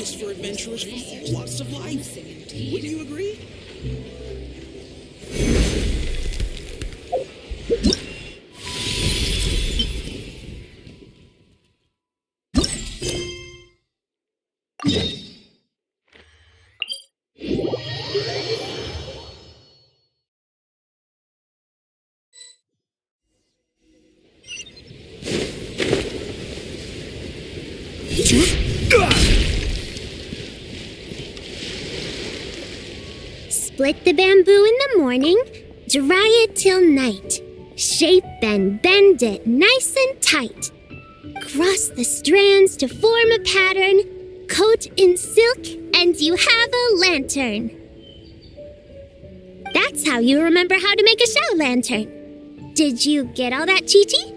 For adventurers from all walks of life. Would you agree? Split the bamboo in the morning, dry it till night. Shape and bend it nice and tight. Cross the strands to form a pattern, coat in silk, and you have a lantern. That's how you remember how to make a show lantern. Did you get all that, Chi-Chi?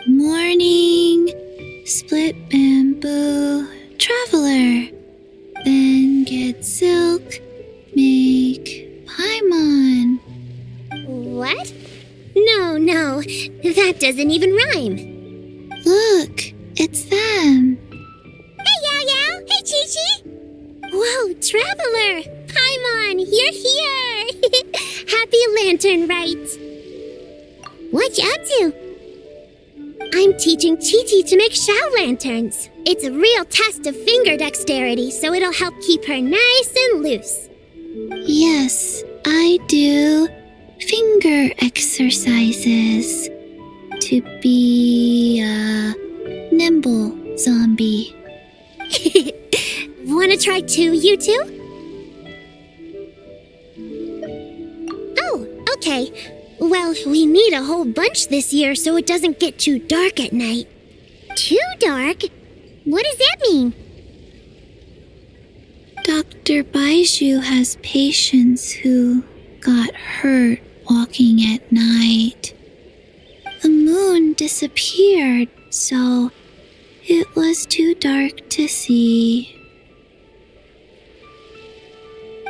Morning, split bamboo, traveler. Then get silk, make paimon. What? No, that doesn't even rhyme. Look, it's them. Hey, Yao! Hey, Chi-Chi! Whoa, traveler! Paimon, you're here! Happy Lantern Rite! What you up to? I'm teaching Chi-Chi to make show lanterns. It's a real test of finger dexterity, so it'll help keep her nice and loose. Yes, I do finger exercises to be a nimble zombie. Wanna try too, you two? Oh, okay. Well, we need a whole bunch this year so it doesn't get too dark at night. Too dark? What does that mean? Dr. Baiju has patients who got hurt walking at night. The moon disappeared, so it was too dark to see.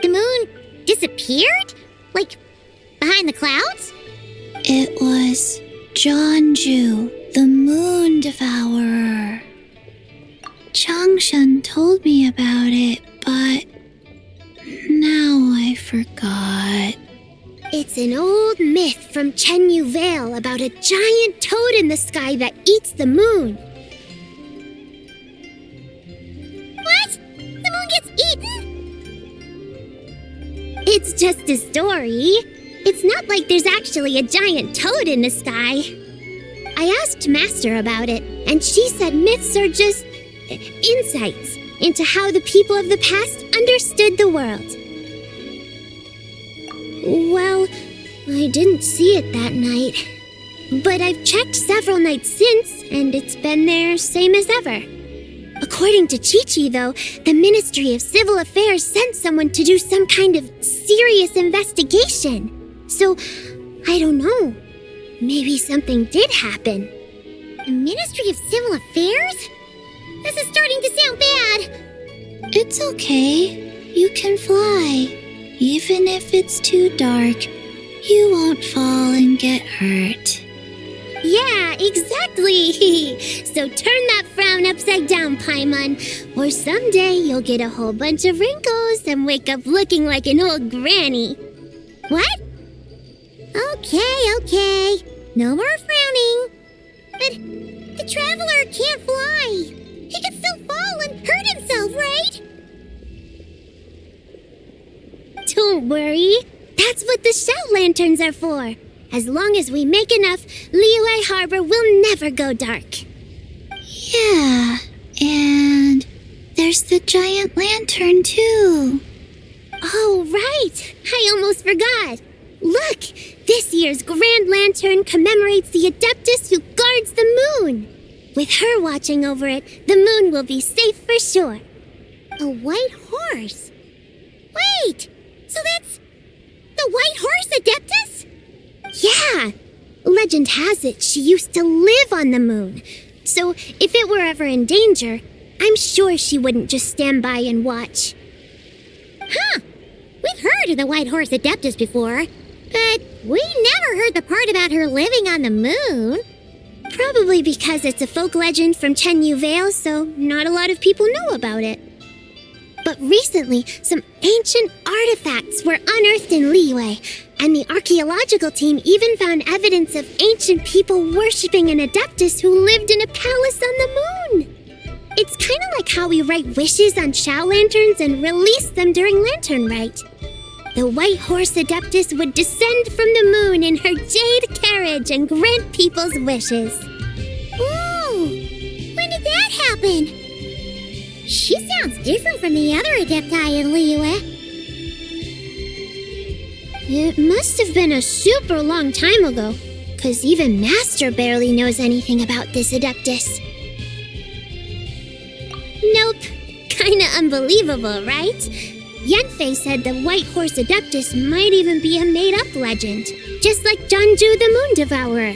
The moon disappeared? Like, behind the clouds? It was Jeonju, the moon devourer. Changshan told me about it, but now I forgot. It's an old myth from Chenyu Vale about a giant toad in the sky that eats the moon. What? The moon gets eaten? It's just a story. It's not like there's actually a giant toad in the sky. I asked Master about it, and she said myths are just insights into how the people of the past understood the world. Well, I didn't see it that night. But I've checked several nights since, and it's been there same as ever. According to Chi-Chi, though, the Ministry of Civil Affairs sent someone to do some kind of serious investigation. So, I don't know. Maybe something did happen. The Ministry of Civil Affairs? This is starting to sound bad. It's okay. You can fly. Even if it's too dark, you won't fall and get hurt. Yeah, exactly. So turn that frown upside down, Paimon, or someday you'll get a whole bunch of wrinkles and wake up looking like an old granny. What? Okay. No more frowning. But the traveler can't fly. He could still fall and hurt himself, right? Don't worry. That's what the shout lanterns are for. As long as we make enough, Liyue Harbor will never go dark. Yeah, and there's the giant lantern too. Oh, right. I almost forgot. Look, this year's Grand Lantern commemorates the Adeptus who guards the moon. With her watching over it, the moon will be safe for sure. A white horse? Wait, so that's the white horse Adeptus? Yeah. Legend has it she used to live on the moon. So if it were ever in danger, I'm sure she wouldn't just stand by and watch. Huh. We've heard of the white horse Adeptus before, but we never heard the part about her living on the moon. Probably because it's a folk legend from Chenyu Vale, so not a lot of people know about it. But recently, some ancient artifacts were unearthed in Liyue, and the archaeological team even found evidence of ancient people worshipping an adeptus who lived in a palace on the moon. It's kind of like how we write wishes on Shao lanterns and release them during Lantern Rite. The White Horse Adeptus would descend from the moon in her jade carriage and grant people's wishes. Ooh! When did that happen? She sounds different from the other Adepti in Liyue. It must have been a super long time ago, 'cause even Master barely knows anything about this Adeptus. Nope. Kinda unbelievable, right? Yanfei said the White Horse Adeptus might even be a made-up legend, just like Janju the Moon Devourer.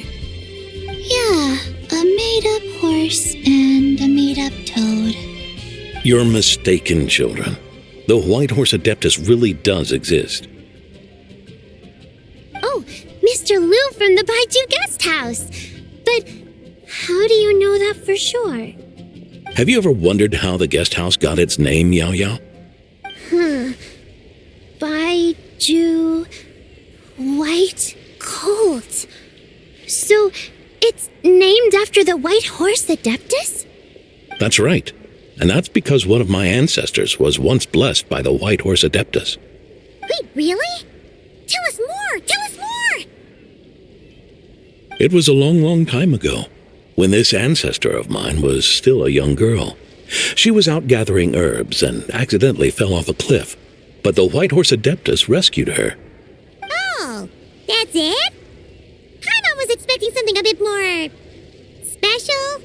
Yeah, a made-up horse and a made-up toad. You're mistaken, children. The White Horse Adeptus really does exist. Oh, Mr. Liu from the Baiju Guest House. But how do you know that for sure? Have you ever wondered how the guest house got its name, Yao Yao? Baiju... White Colt. So, it's named after the White Horse Adeptus? That's right. And that's because one of my ancestors was once blessed by the White Horse Adeptus. Wait, really? Tell us more! Tell us more! It was a long, long time ago, when this ancestor of mine was still a young girl. She was out gathering herbs and accidentally fell off a cliff, but the White Horse Adeptus rescued her. Oh, that's it? I was expecting something a bit more... special?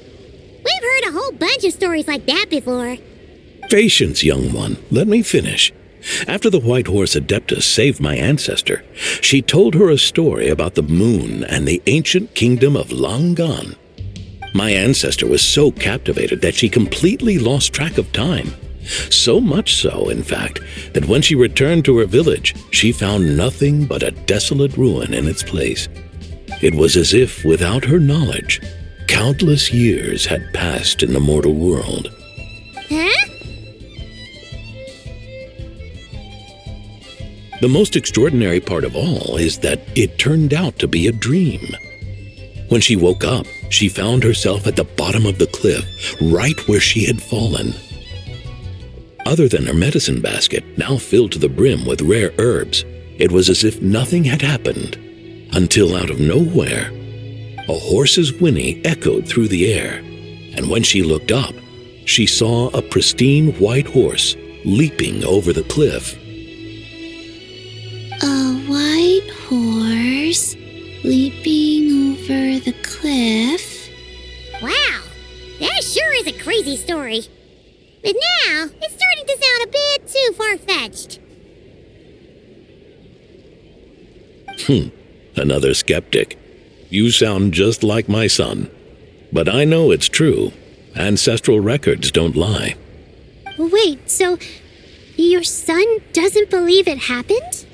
We've heard a whole bunch of stories like that before. Patience, young one. Let me finish. After the White Horse Adeptus saved my ancestor, she told her a story about the moon and the ancient kingdom of Long Gone. My ancestor was so captivated that she completely lost track of time. So much so, in fact, that when she returned to her village, she found nothing but a desolate ruin in its place. It was as if, without her knowledge, countless years had passed in the mortal world. Huh? The most extraordinary part of all is that it turned out to be a dream. When she woke up, she found herself at the bottom of the cliff, right where she had fallen. Other than her medicine basket, now filled to the brim with rare herbs, it was as if nothing had happened, until out of nowhere, a horse's whinny echoed through the air, and when she looked up, she saw a pristine white horse leaping over the cliff. A white horse leaping over the cliff? Wow, that sure is a crazy story. But now, it's starting to sound a bit too far-fetched. Another skeptic. You sound just like my son. But I know it's true. Ancestral records don't lie. Wait, so your son doesn't believe it happened?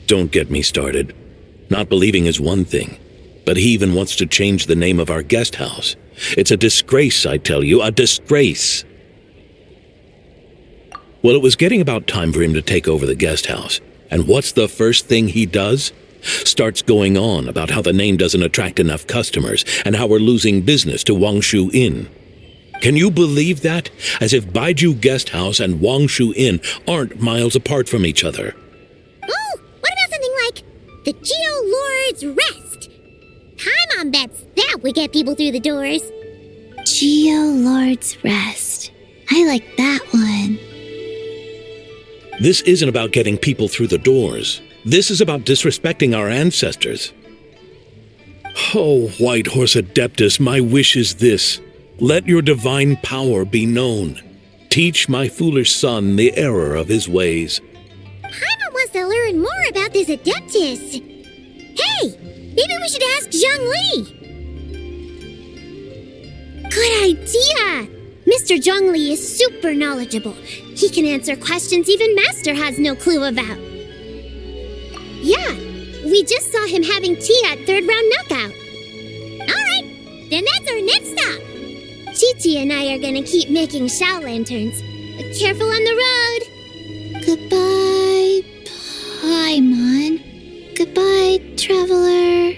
Don't get me started. Not believing is one thing, but he even wants to change the name of our guest house. It's a disgrace, I tell you, a disgrace. Well, it was getting about time for him to take over the guest house. And what's the first thing he does? Starts going on about how the name doesn't attract enough customers and how we're losing business to Wangshu Inn. Can you believe that? As if Baiju Guest House and Wangshu Inn aren't miles apart from each other. Oh, what about something like the Geo Lord's Rest? Paimon bets that would get people through the doors. Geo Lord's Rest. I like that one. This isn't about getting people through the doors. This is about disrespecting our ancestors. Oh, White Horse Adeptus, my wish is this. Let your divine power be known. Teach my foolish son the error of his ways. Paimon wants to learn more about this Adeptus. Hey, maybe we should ask Zhang Li. Good idea! Mr. Zhongli is super knowledgeable. He can answer questions even Master has no clue about. Yeah, we just saw him having tea at third round knockout. All right, then that's our next stop. Chi-Chi and I are gonna keep making Shao lanterns. Careful on the road. Goodbye, Paimon. Goodbye, traveler.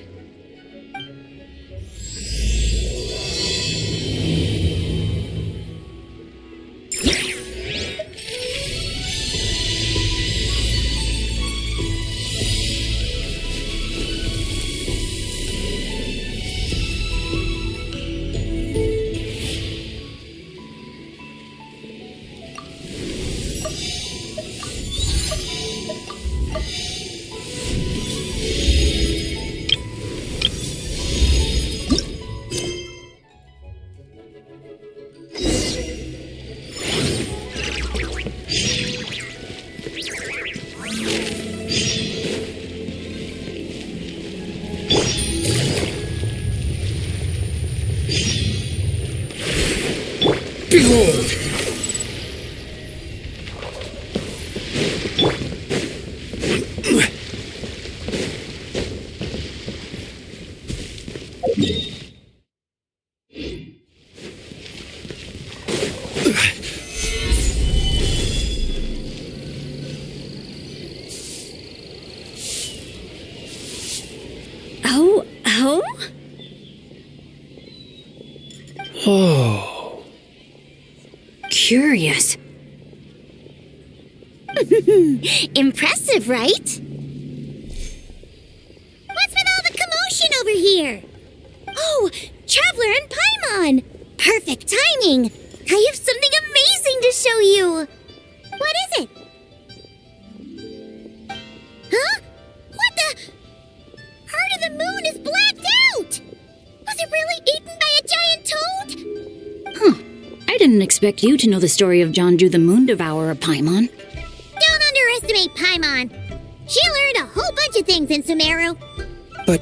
Behold! Oh? Oh. Curious. Impressive, right? What's with all the commotion over here? Oh, Traveler and Paimon! Perfect timing! I have something amazing to show you! What is it? Huh? What the? Heart of the Moon is blacked out! Was it really eaten by a giant toad? I didn't expect you to know the story of Jonju the Moon Devourer, Paimon. Don't underestimate Paimon. She learned a whole bunch of things in Sumeru. But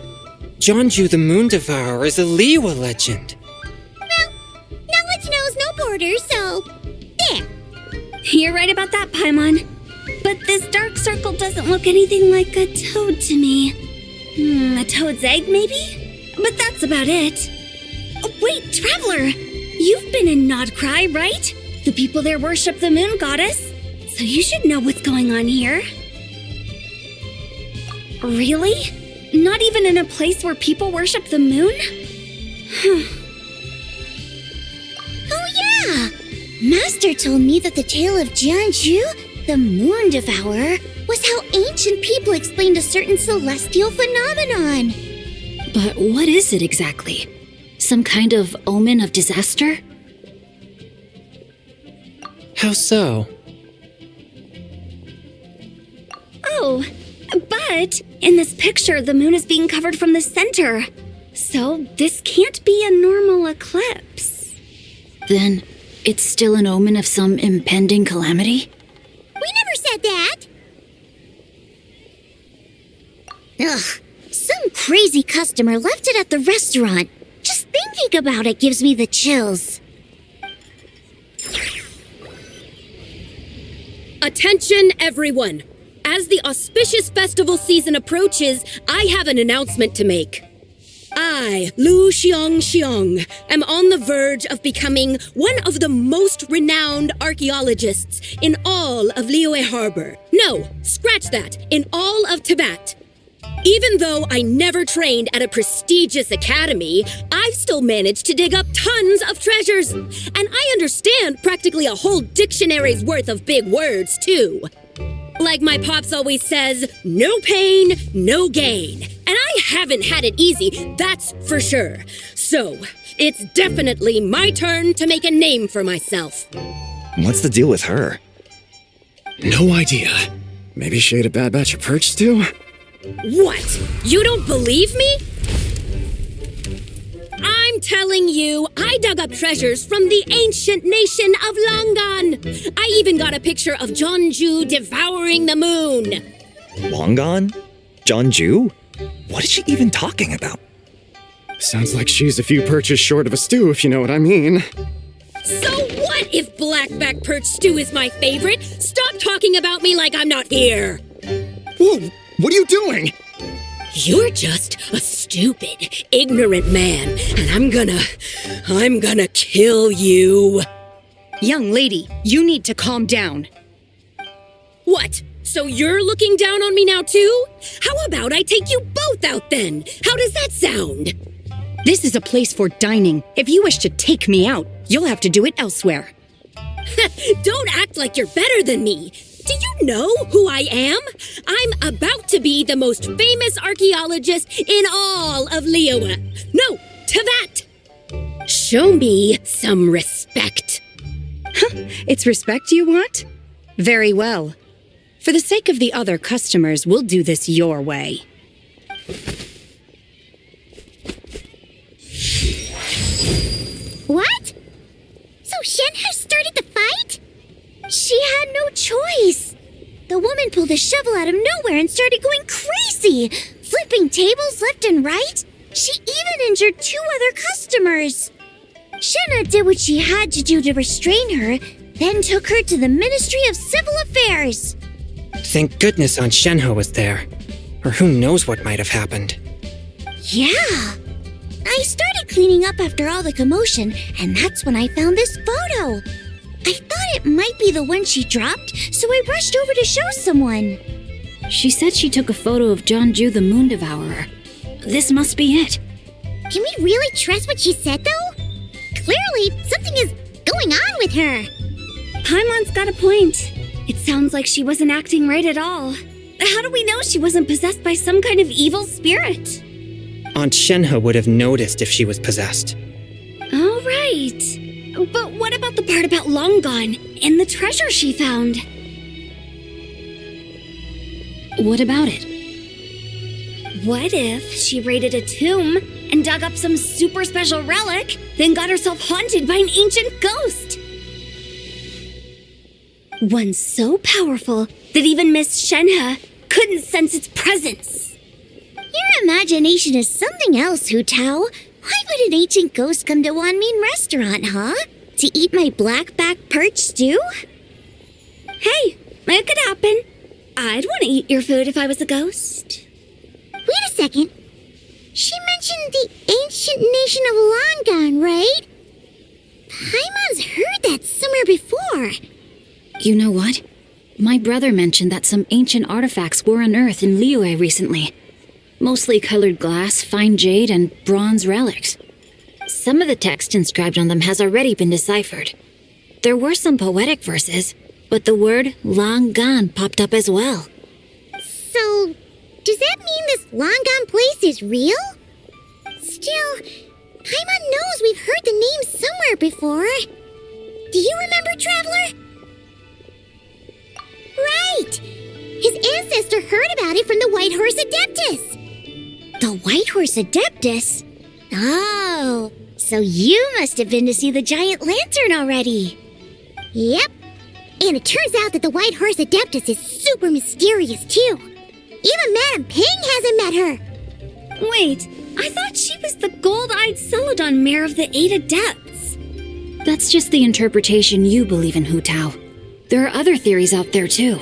Jonju the Moon Devourer is a Liyue legend. Well, knowledge knows no borders, so there. You're right about that, Paimon. But this dark circle doesn't look anything like a toad to me. A toad's egg, maybe? But that's about it. Oh, wait, Traveler! You've been in Nodcry, right? The people there worship the moon goddess. So you should know what's going on here. Really? Not even in a place where people worship the moon? Oh yeah! Master told me that the tale of Jianzhu, the moon devourer, was how ancient people explained a certain celestial phenomenon. But what is it exactly? Some kind of omen of disaster? How so? Oh, but in this picture, the moon is being covered from the center. So this can't be a normal eclipse. Then it's still an omen of some impending calamity? We never said that. Ugh, some crazy customer left it at the restaurant. Just thinking about it gives me the chills. Attention, everyone! As the auspicious festival season approaches, I have an announcement to make. I, Lu Xiong, am on the verge of becoming one of the most renowned archaeologists in all of Liyue Harbor. No, scratch that, in all of Tibet. Even though I never trained at a prestigious academy, I've still managed to dig up tons of treasures. And I understand practically a whole dictionary's worth of big words, too. Like my pops always says, no pain, no gain. And I haven't had it easy, that's for sure. So, it's definitely my turn to make a name for myself. What's the deal with her? No idea. Maybe she ate a bad batch of perch stew? What? You don't believe me? I'm telling you, I dug up treasures from the ancient nation of Langan. I even got a picture of Jonju devouring the moon. Longan? Jonju? What is she even talking about? Sounds like she's a few perches short of a stew, if you know what I mean. So what if blackback perch stew is my favorite? Stop talking about me like I'm not here. Whoa, what are you doing? You're just a stupid, ignorant man, and I'm gonna kill you. Young lady, you need to calm down. What? So you're looking down on me now too? How about I take you both out then? How does that sound? This is a place for dining. If you wish to take me out, you'll have to do it elsewhere. Don't act like you're better than me. Do you know who I am? I'm about to be the most famous archaeologist in all of Liyue. No, Tevat! Show me some respect. It's respect you want? Very well. For the sake of the other customers, we'll do this your way. What? So Shen has started the fight? She had no choice. The woman pulled a shovel out of nowhere and started going crazy, flipping tables left and right. She even injured 2 other customers. Shenna did what she had to do to restrain her, then took her to the Ministry of Civil Affairs. Thank goodness Aunt Shenhe was there. Or who knows what might have happened. Yeah. I started cleaning up after all the commotion, and that's when I found this photo. I thought it might be the one she dropped, so I rushed over to show someone. She said she took a photo of Jeonju the Moon Devourer. This must be it. Can we really trust what she said, though? Clearly, something is going on with her. Paimon's got a point. It sounds like she wasn't acting right at all. How do we know she wasn't possessed by some kind of evil spirit? Aunt Shenhe would have noticed if she was possessed. All right. But what about the part about Long Gone and the treasure she found? What about it? What if she raided a tomb and dug up some super special relic, then got herself haunted by an ancient ghost? One so powerful that even Miss Shenhe couldn't sense its presence. Your imagination is something else, Hu Tao. Why would an ancient ghost come to Wanmin restaurant, huh? To eat my black-back perch stew? Hey, it could happen. I'd want to eat your food if I was a ghost. Wait a second. She mentioned the ancient nation of Longon, right? Paimon's heard that somewhere before. You know what? My brother mentioned that some ancient artifacts were unearthed in Liyue recently. Mostly colored glass, fine jade, and bronze relics. Some of the text inscribed on them has already been deciphered. There were some poetic verses, but the word long gone popped up as well. So, does that mean this Longon place is real? Still, Paimon knows we've heard the name somewhere before. Do you remember, Traveler? Right! His ancestor heard about it from the White Horse Adeptus. The White Horse Adeptus? Oh, so you must have been to see the giant lantern already. Yep. And it turns out that the White Horse Adeptus is super mysterious, too. Even Madame Ping hasn't met her. Wait, I thought she was the gold-eyed Celadon mare of the 8 Adepts. That's just the interpretation you believe in, Hu Tao. There are other theories out there, too.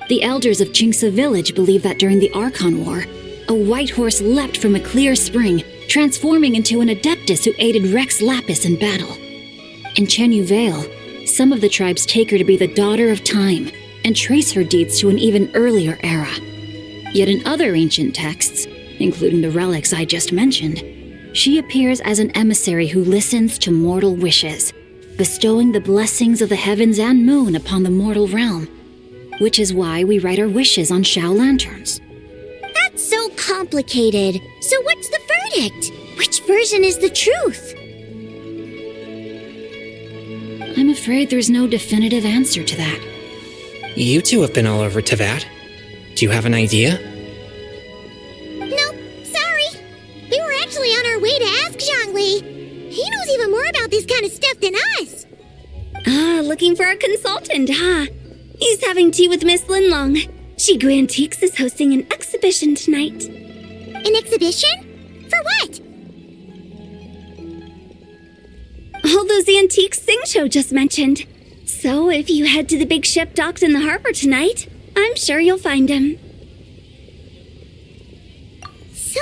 The elders of Qingse village believe that during the Archon War, a white horse leapt from a clear spring, transforming into an Adeptus who aided Rex Lapis in battle. In Chenyu Vale, some of the tribes take her to be the daughter of time and trace her deeds to an even earlier era. Yet in other ancient texts, including the relics I just mentioned, she appears as an emissary who listens to mortal wishes, bestowing the blessings of the heavens and moon upon the mortal realm, which is why we write our wishes on Shao lanterns. That's so complicated. So what's the verdict? Which version is the truth? I'm afraid there's no definitive answer to that. You two have been all over Tevat. Do you have an idea? Nope, sorry. We were actually on our way to ask Zhongli. He knows even more about this kind of stuff than us. Ah, looking for a consultant, huh? He's having tea with Miss Linlong. Shigu Antiques is hosting an exhibition tonight. An exhibition? For what? All those antiques Sing Show just mentioned. So if you head to the big ship docked in the harbor tonight, I'm sure you'll find him. So,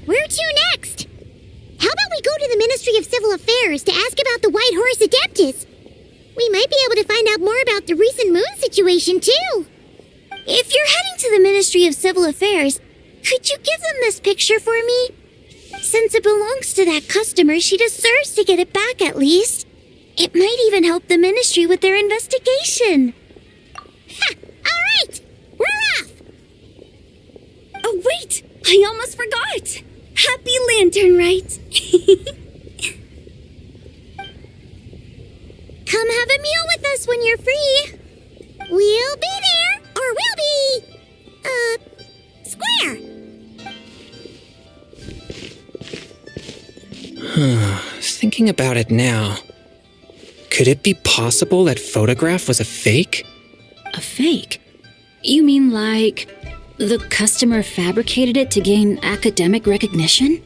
where to next? How about we go to the Ministry of Civil Affairs to ask about the White Horse Adeptus? We might be able to find out more about the recent moon situation, too. If you're heading to the Ministry of Civil Affairs, could you give them this picture for me? Since it belongs to that customer, she deserves to get it back at least. It might even help the ministry with their investigation. Ha! All right! We're off! Oh, wait! I almost forgot! Happy Lantern Rite! Come have a meal with us when you're free. We'll be there, or we'll be... square. Thinking about it now, could it be possible that photograph was a fake? A fake? You mean like the customer fabricated it to gain academic recognition?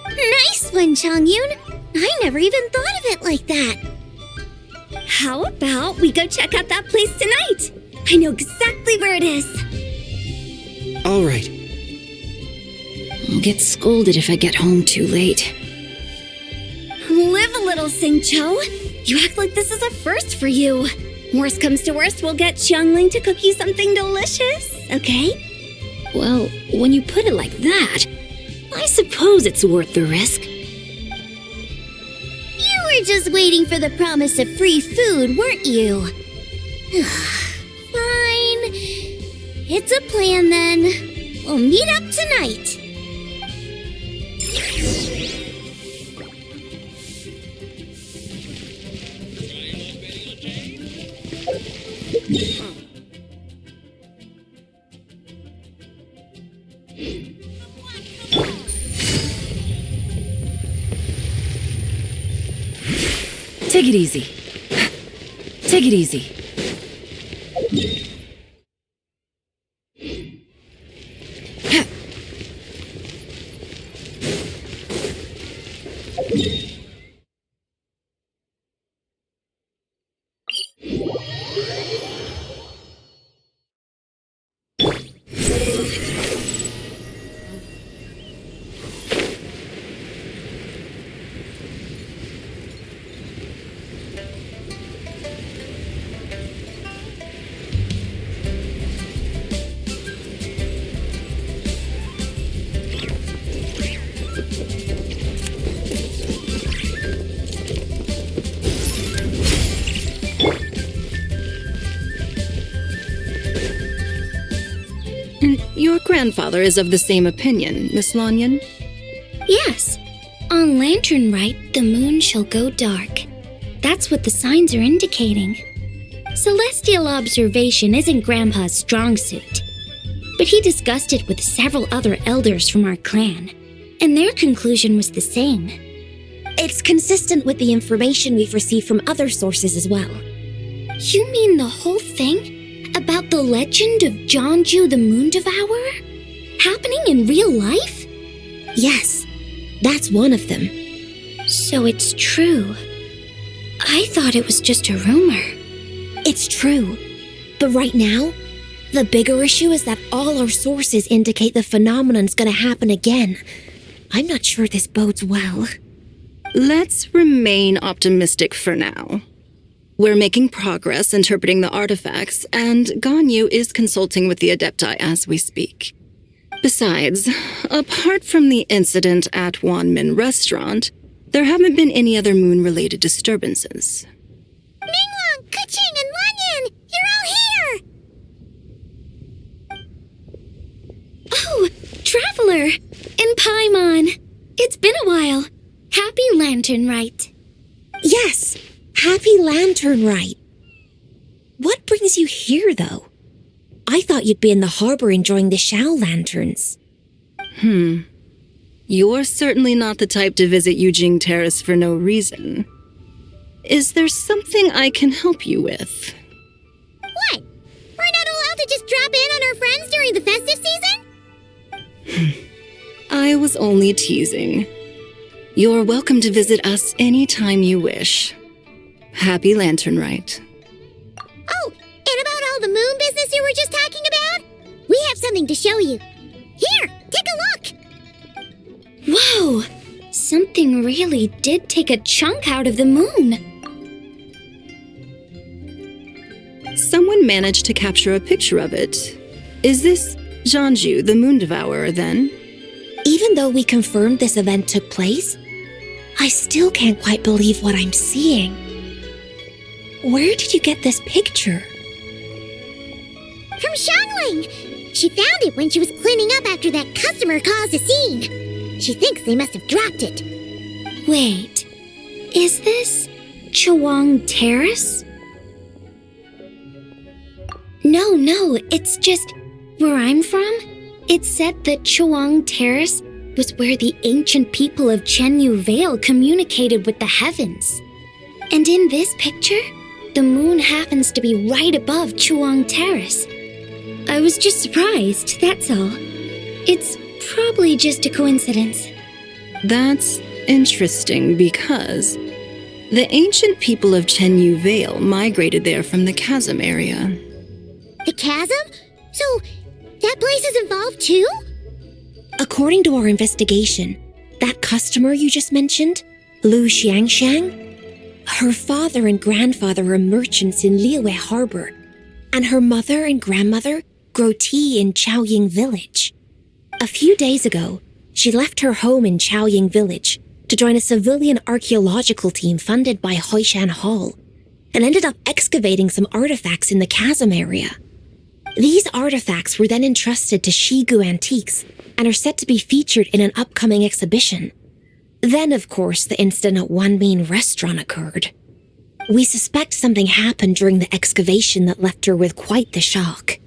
Nice one, Changyun. I never even thought of it like that. How about we go check out that place tonight? I know exactly where it is. All right. I'll get scolded if I get home too late. Live a little, Sing-Cho. You act like this is a first for you. Worst comes to worst, we'll get Xiangling to cook you something delicious, okay? Well, when you put it like that, I suppose it's worth the risk. You were just waiting for the promise of free food, weren't you? Fine. It's a plan then. We'll meet up tonight. Take it easy. Take it easy. Your grandfather is of the same opinion, Miss Lanyan? Yes. On Lantern Rite, the moon shall go dark. That's what the signs are indicating. Celestial observation isn't Grandpa's strong suit. But he discussed it with several other elders from our clan, and their conclusion was the same. It's consistent with the information we've received from other sources as well. You mean the whole thing? About the legend of Jeonju the Moon Devourer? Happening in real life? Yes, that's one of them. So it's true. I thought it was just a rumor. It's true. But right now, the bigger issue is that all our sources indicate the phenomenon's gonna happen again. I'm not sure this bodes well. Let's remain optimistic for now. We're making progress interpreting the artifacts, and Ganyu is consulting with the Adepti as we speak. Besides, apart from the incident at Wanmin Restaurant, there haven't been any other moon-related disturbances. Minglong, Kuching, and Lanyan! You're all here! Oh, Traveler! And Paimon! It's been a while. Happy Lantern Rite. Yes, Happy Lantern Rite. What brings you here, though? I thought you'd be in the harbor enjoying the Shao lanterns. You're certainly not the type to visit Yujing Terrace for no reason. Is there something I can help you with? What? We're not allowed to just drop in on our friends during the festive season? I was only teasing. You're welcome to visit us anytime you wish. Happy Lantern Rite. Oh, and about all the moon business you were just talking about? We have something to show you. Here, take a look! Whoa! something really did take a chunk out of the moon. Someone managed to capture a picture of it. Is this Zhanju, the Moon Devourer, then? Even though we confirmed this event took place, I still can't quite believe what I'm seeing. Where did you get this picture? From Xiangling! She found it when she was cleaning up after that customer caused a scene. She thinks they must have dropped it. Wait, is this Chawang Terrace? No, it's just where I'm from. It said that Chawang Terrace was where the ancient people of Chenyu Vale communicated with the heavens. And in this picture, the moon happens to be right above Chawang Terrace. I was just surprised, that's all. It's probably just a coincidence. That's interesting because the ancient people of Chenyu Vale migrated there from the chasm area. The chasm? So, that place is involved too? According to our investigation, that customer you just mentioned, Lu Xiangxiang, her father and grandfather were merchants in Liyue Harbor, and her mother and grandmother grow tea in Chaoying Village. A few days ago, she left her home in Chaoying Village to join a civilian archaeological team funded by Hoishan Hall, and ended up excavating some artifacts in the chasm area. These artifacts were then entrusted to Shigu Antiques and are set to be featured in an upcoming exhibition. Then, of course, the incident at Wanmin Restaurant occurred. We suspect something happened during the excavation that left her with quite the shock.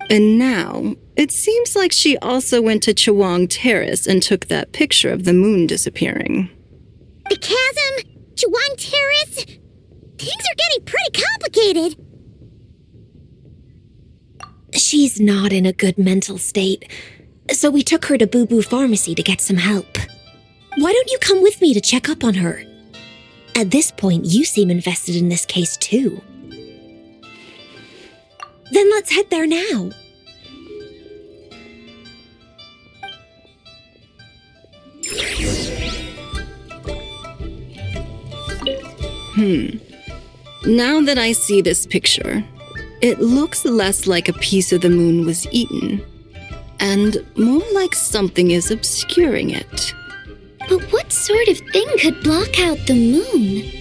And now, it seems like she also went to Chawang Terrace and took that picture of the moon disappearing. The chasm? Chawang Terrace? Things are getting pretty complicated. She's not in a good mental state, so we took her to Boo Boo Pharmacy to get some help. Why don't you come with me to check up on her? At this point, you seem invested in this case too. Then let's head there now. Now that I see this picture, it looks less like a piece of the moon was eaten, and more like something is obscuring it. But what sort of thing could block out the moon?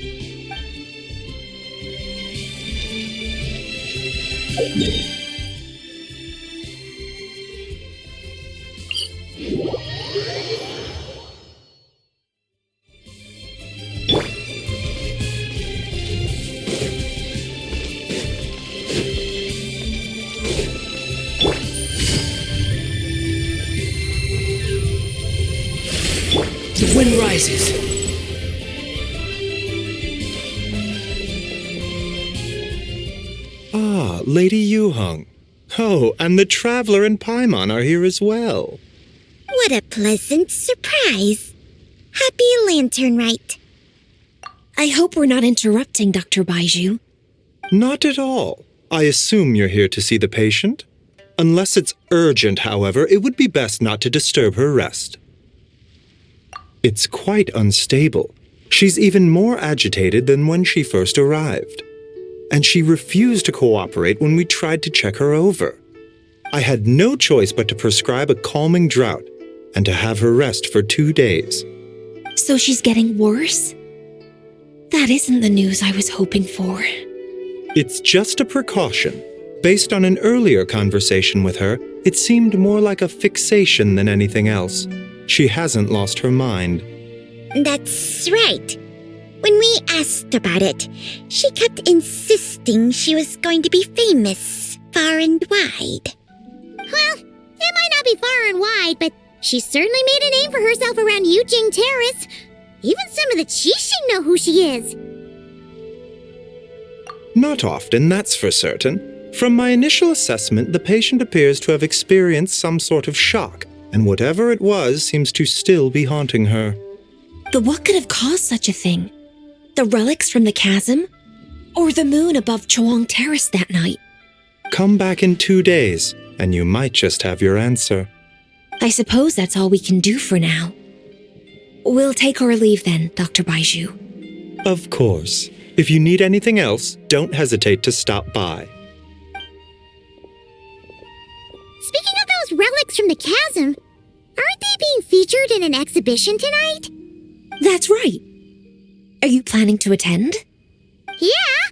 The wind rises. Ah, Lady Yuheng. Oh, and the Traveler and Paimon are here as well. What a pleasant surprise. Happy Lantern Rite. I hope we're not interrupting, Dr. Baiju. Not at all. I assume you're here to see the patient? Unless it's urgent, however, it would be best not to disturb her rest. It's quite unstable. She's even more agitated than when she first arrived. And she refused to cooperate when we tried to check her over. I had no choice but to prescribe a calming draught and to have her rest for 2 days. So she's getting worse? That isn't the news I was hoping for. It's just a precaution. Based on an earlier conversation with her, it seemed more like a fixation than anything else. She hasn't lost her mind. That's right. When we asked about it, she kept insisting she was going to be famous far and wide. Well, it might not be far and wide, but she certainly made a name for herself around Yujing Terrace. Even some of the Qixing know who she is. Not often, that's for certain. From my initial assessment, the patient appears to have experienced some sort of shock, and whatever it was seems to still be haunting her. But what could have caused such a thing? The relics from the chasm? Or the moon above Chawang Terrace that night? Come back in 2 days, and you might just have your answer. I suppose that's all we can do for now. We'll take our leave then, Dr. Baiju. Of course. If you need anything else, don't hesitate to stop by. Speaking of those relics from the chasm, aren't they being featured in an exhibition tonight? That's right. Are you planning to attend? Yeah!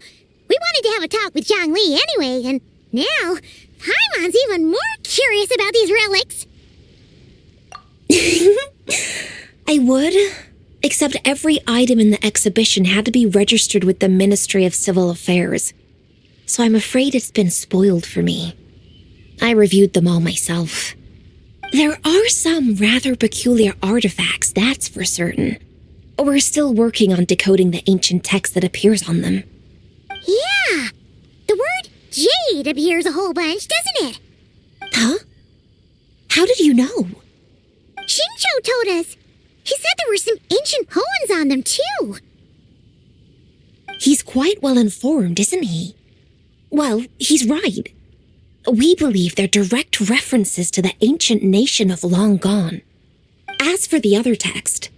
We wanted to have a talk with Zhongli anyway, and now Paimon's even more curious about these relics. I would, except every item in the exhibition had to be registered with the Ministry of Civil Affairs, so I'm afraid it's been spoiled for me. I reviewed them all myself. There are some rather peculiar artifacts, that's for certain. We're still working on decoding the ancient text that appears on them. Yeah! The word jade appears a whole bunch, doesn't it? Huh? How did you know? Shincho told us. He said there were some ancient poems on them, too. He's quite well informed, isn't he? Well, he's right. We believe they're direct references to the ancient nation of long gone. As for the other text,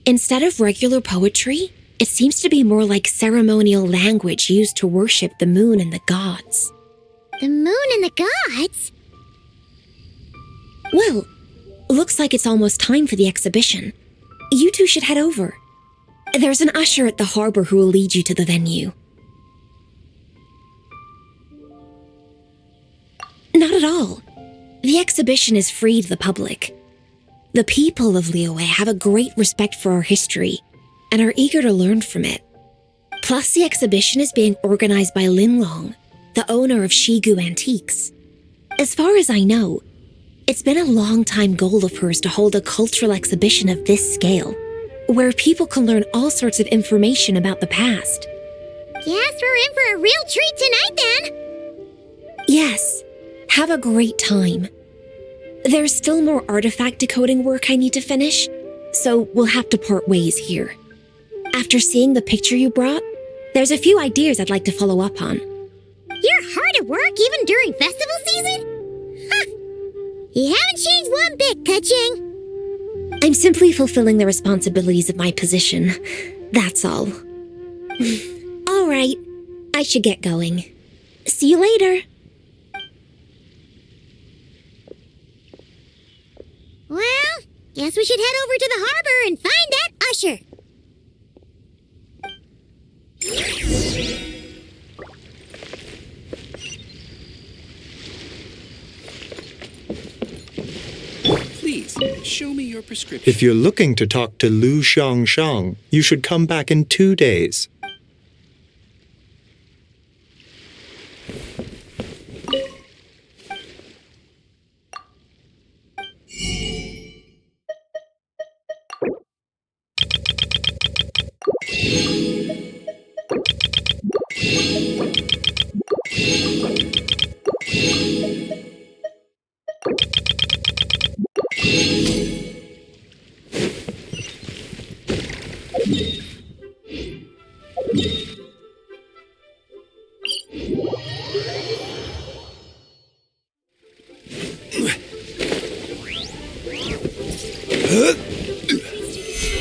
instead of regular poetry, it seems to be more like ceremonial language used to worship the moon and the gods. The moon and the gods? Well, looks like it's almost time for the exhibition. You two should head over. There's an usher at the harbor who will lead you to the venue. Not at all. The exhibition is free to the public. The people of Liyue have a great respect for our history and are eager to learn from it. Plus, the exhibition is being organized by Linlong, the owner of Shigu Antiques. As far as I know, it's been a long-time goal of hers to hold a cultural exhibition of this scale, where people can learn all sorts of information about the past. Guess we're in for a real treat tonight, then. Yes, have a great time. There's still more artifact decoding work I need to finish, so we'll have to part ways here. After seeing the picture you brought, there's a few ideas I'd like to follow up on. You're hard at work even during festival season? Huh. You haven't changed one bit, Keqing. I'm simply fulfilling the responsibilities of my position. That's all. All right, I should get going. See you later. Well, guess we should head over to the harbor and find that usher. Please, show me your prescription. If you're looking to talk to Lu Xiangshang, you should come back in 2 days.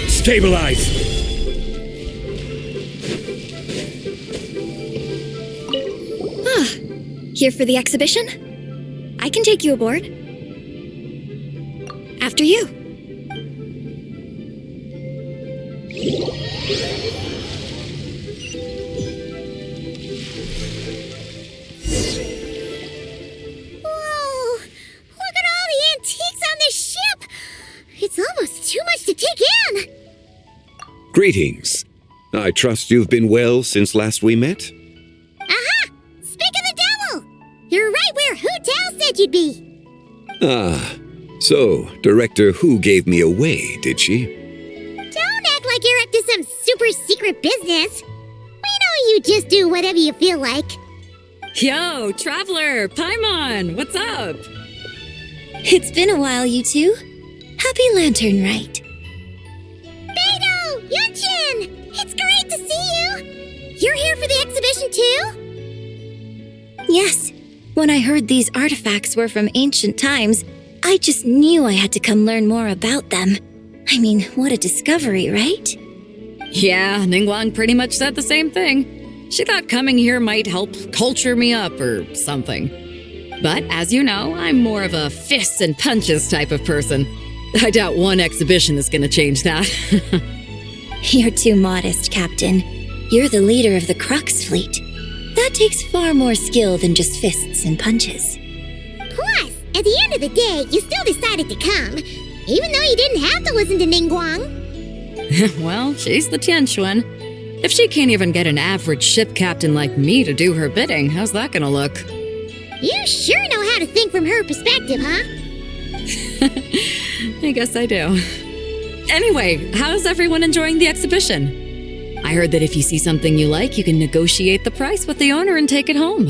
Stabilize! Here for the exhibition? I can take you aboard. After you. Whoa! Look at all the antiques on this ship! It's almost too much to take in! Greetings. I trust you've been well since last we met? Aha! Speak of the devil! You're right where Hu Tao said you'd be! Ah, so Director Hu gave me away, did she? Don't act like you're up to some super secret business! We know you just do whatever you feel like. Yo, Traveler, Paimon, what's up? It's been a while, you two. Happy Lantern Rite. Beidou! Yunchin! It's great to see you! You're here for the exhibition too? Yes. When I heard these artifacts were from ancient times, I just knew I had to come learn more about them. I mean, what a discovery, right? Yeah, Ningguang pretty much said the same thing. She thought coming here might help culture me up or something. But as you know, I'm more of a fists and punches type of person. I doubt one exhibition is going to change that. You're too modest, Captain. You're the leader of the Crux fleet. That takes far more skill than just fists and punches. Plus, at the end of the day, you still decided to come, even though you didn't have to listen to Ningguang. Well, she's the Tianquan. If she can't even get an average ship captain like me to do her bidding, how's that gonna look? You sure know how to think from her perspective, huh? I guess I do. Anyway, how's everyone enjoying the exhibition? I heard that if you see something you like, you can negotiate the price with the owner and take it home.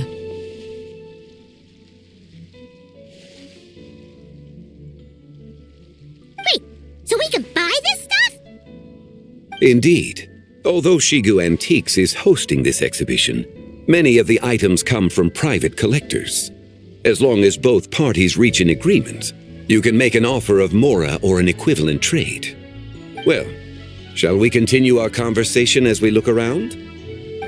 Wait, so we can buy this stuff? Indeed. Although Shigu Antiques is hosting this exhibition, many of the items come from private collectors. As long as both parties reach an agreement, you can make an offer of mora or an equivalent trade. Well, shall we continue our conversation as we look around?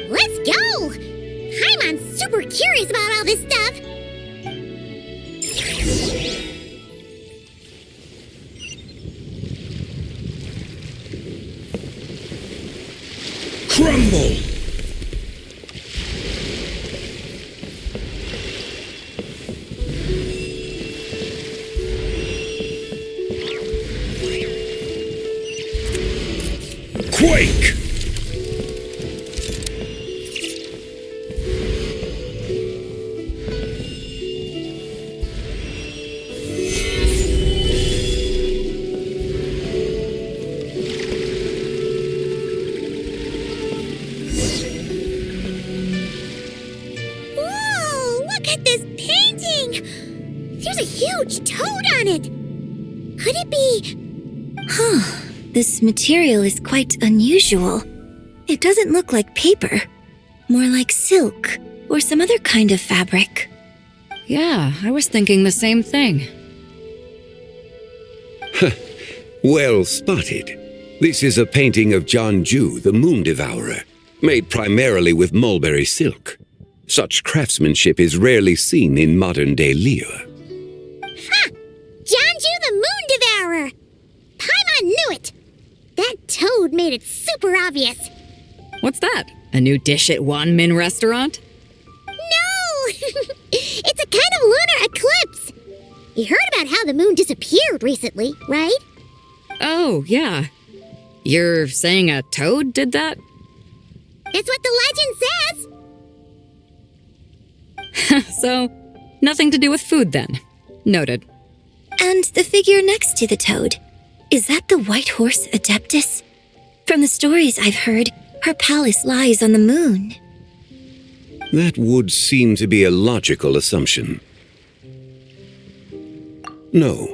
Let's go! Paimon's super curious about all this stuff. Crumble! Quake! Whoa, look at this painting! There's a huge toad on it! Could it be... Huh. This material is quite unusual. It doesn't look like paper. More like silk or some other kind of fabric. Yeah, I was thinking the same thing. Well spotted. This is a painting of Jianju, the Moon Devourer, made primarily with mulberry silk. Such craftsmanship is rarely seen in modern-day Liyue. Ha! Jianju the Moon Devourer! Paimon knew it! That toad made it super obvious. What's that? A new dish at Wanmin restaurant? No! It's a kind of lunar eclipse. You heard about how the moon disappeared recently, right? Oh, yeah. You're saying a toad did that? It's what the legend says. So, nothing to do with food then. Noted. And the figure next to the toad. Is that the White Horse Adeptus? From the stories I've heard, her palace lies on the moon. That would seem to be a logical assumption. No.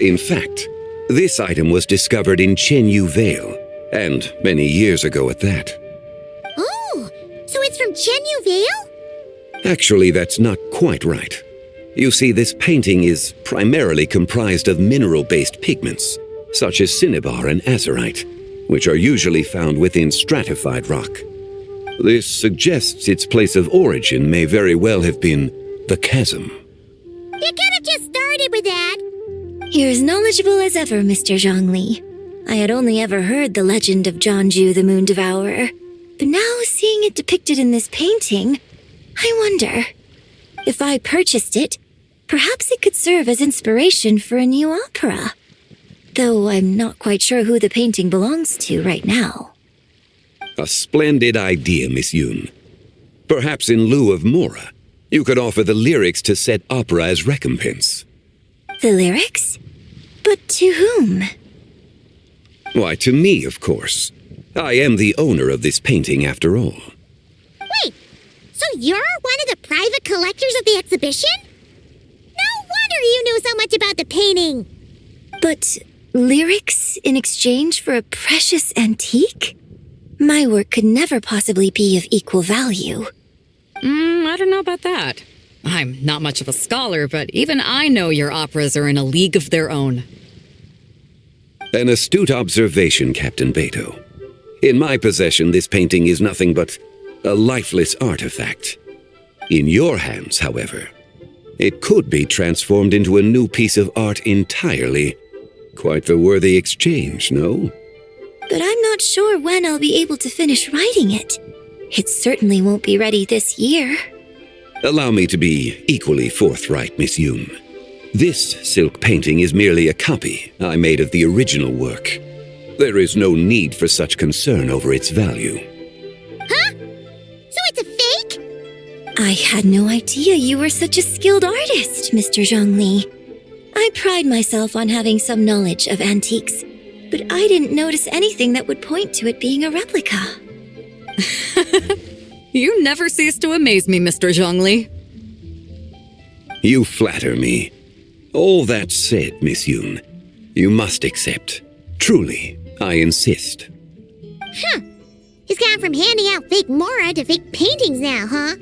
In fact, this item was discovered in Chenyu Vale, and many years ago at that. Oh, so it's from Chenyu Vale? Actually, that's not quite right. You see, this painting is primarily comprised of mineral-based pigments, such as cinnabar and azurite, which are usually found within stratified rock. This suggests its place of origin may very well have been the chasm. You could have just started with that. You're as knowledgeable as ever, Mr. Zhongli. I had only ever heard the legend of Jianju the Moon Devourer, but now seeing it depicted in this painting, I wonder, if I purchased it, perhaps it could serve as inspiration for a new opera. Though I'm not quite sure who the painting belongs to right now. A splendid idea, Miss Yoon. Perhaps in lieu of mora, you could offer the lyrics to said opera as recompense. The lyrics? But to whom? Why, to me, of course. I am the owner of this painting, after all. Wait, so you're one of the private collectors of the exhibition? No wonder you knew so much about the painting. But lyrics in exchange for a precious antique? My work could never possibly be of equal value. I don't know about that. I'm not much of a scholar, but even I know your operas are in a league of their own. An astute observation, Captain Beto. In my possession, this painting is nothing but a lifeless artifact. In your hands, however, it could be transformed into a new piece of art entirely. Quite the worthy exchange, no? But I'm not sure when I'll be able to finish writing it. It certainly won't be ready this year. Allow me to be equally forthright, Miss Yoon. This silk painting is merely a copy I made of the original work. There is no need for such concern over its value. Huh? So it's a fake? I had no idea you were such a skilled artist, Mr. Zhongli. I pride myself on having some knowledge of antiques, but I didn't notice anything that would point to it being a replica. You never cease to amaze me, Mr. Zhongli. You flatter me. All that said, Miss Yoon, you must accept. Truly, I insist. Huh. He's gone from handing out fake Mora to fake paintings now, huh?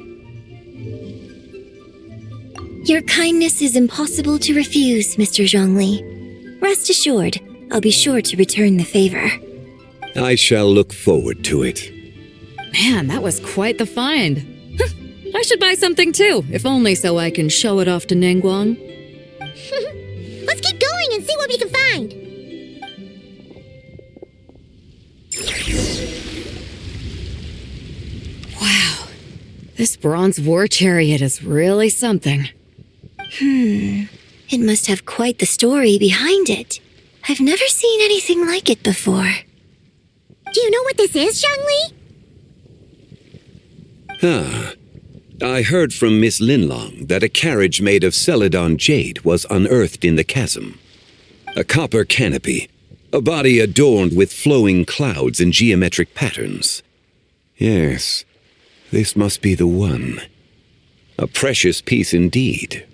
Your kindness is impossible to refuse, Mr. Zhongli. Rest assured, I'll be sure to return the favor. I shall look forward to it. Man, that was quite the find. I should buy something too, if only so I can show it off to Ningguang. Let's keep going and see what we can find. Wow, this bronze war chariot is really something. It must have quite the story behind it. I've never seen anything like it before. Do you know what this is, Zhongli? I heard from Miss Linlong that a carriage made of Celadon jade was unearthed in the chasm. A copper canopy, a body adorned with flowing clouds and geometric patterns. Yes, this must be the one. A precious piece indeed.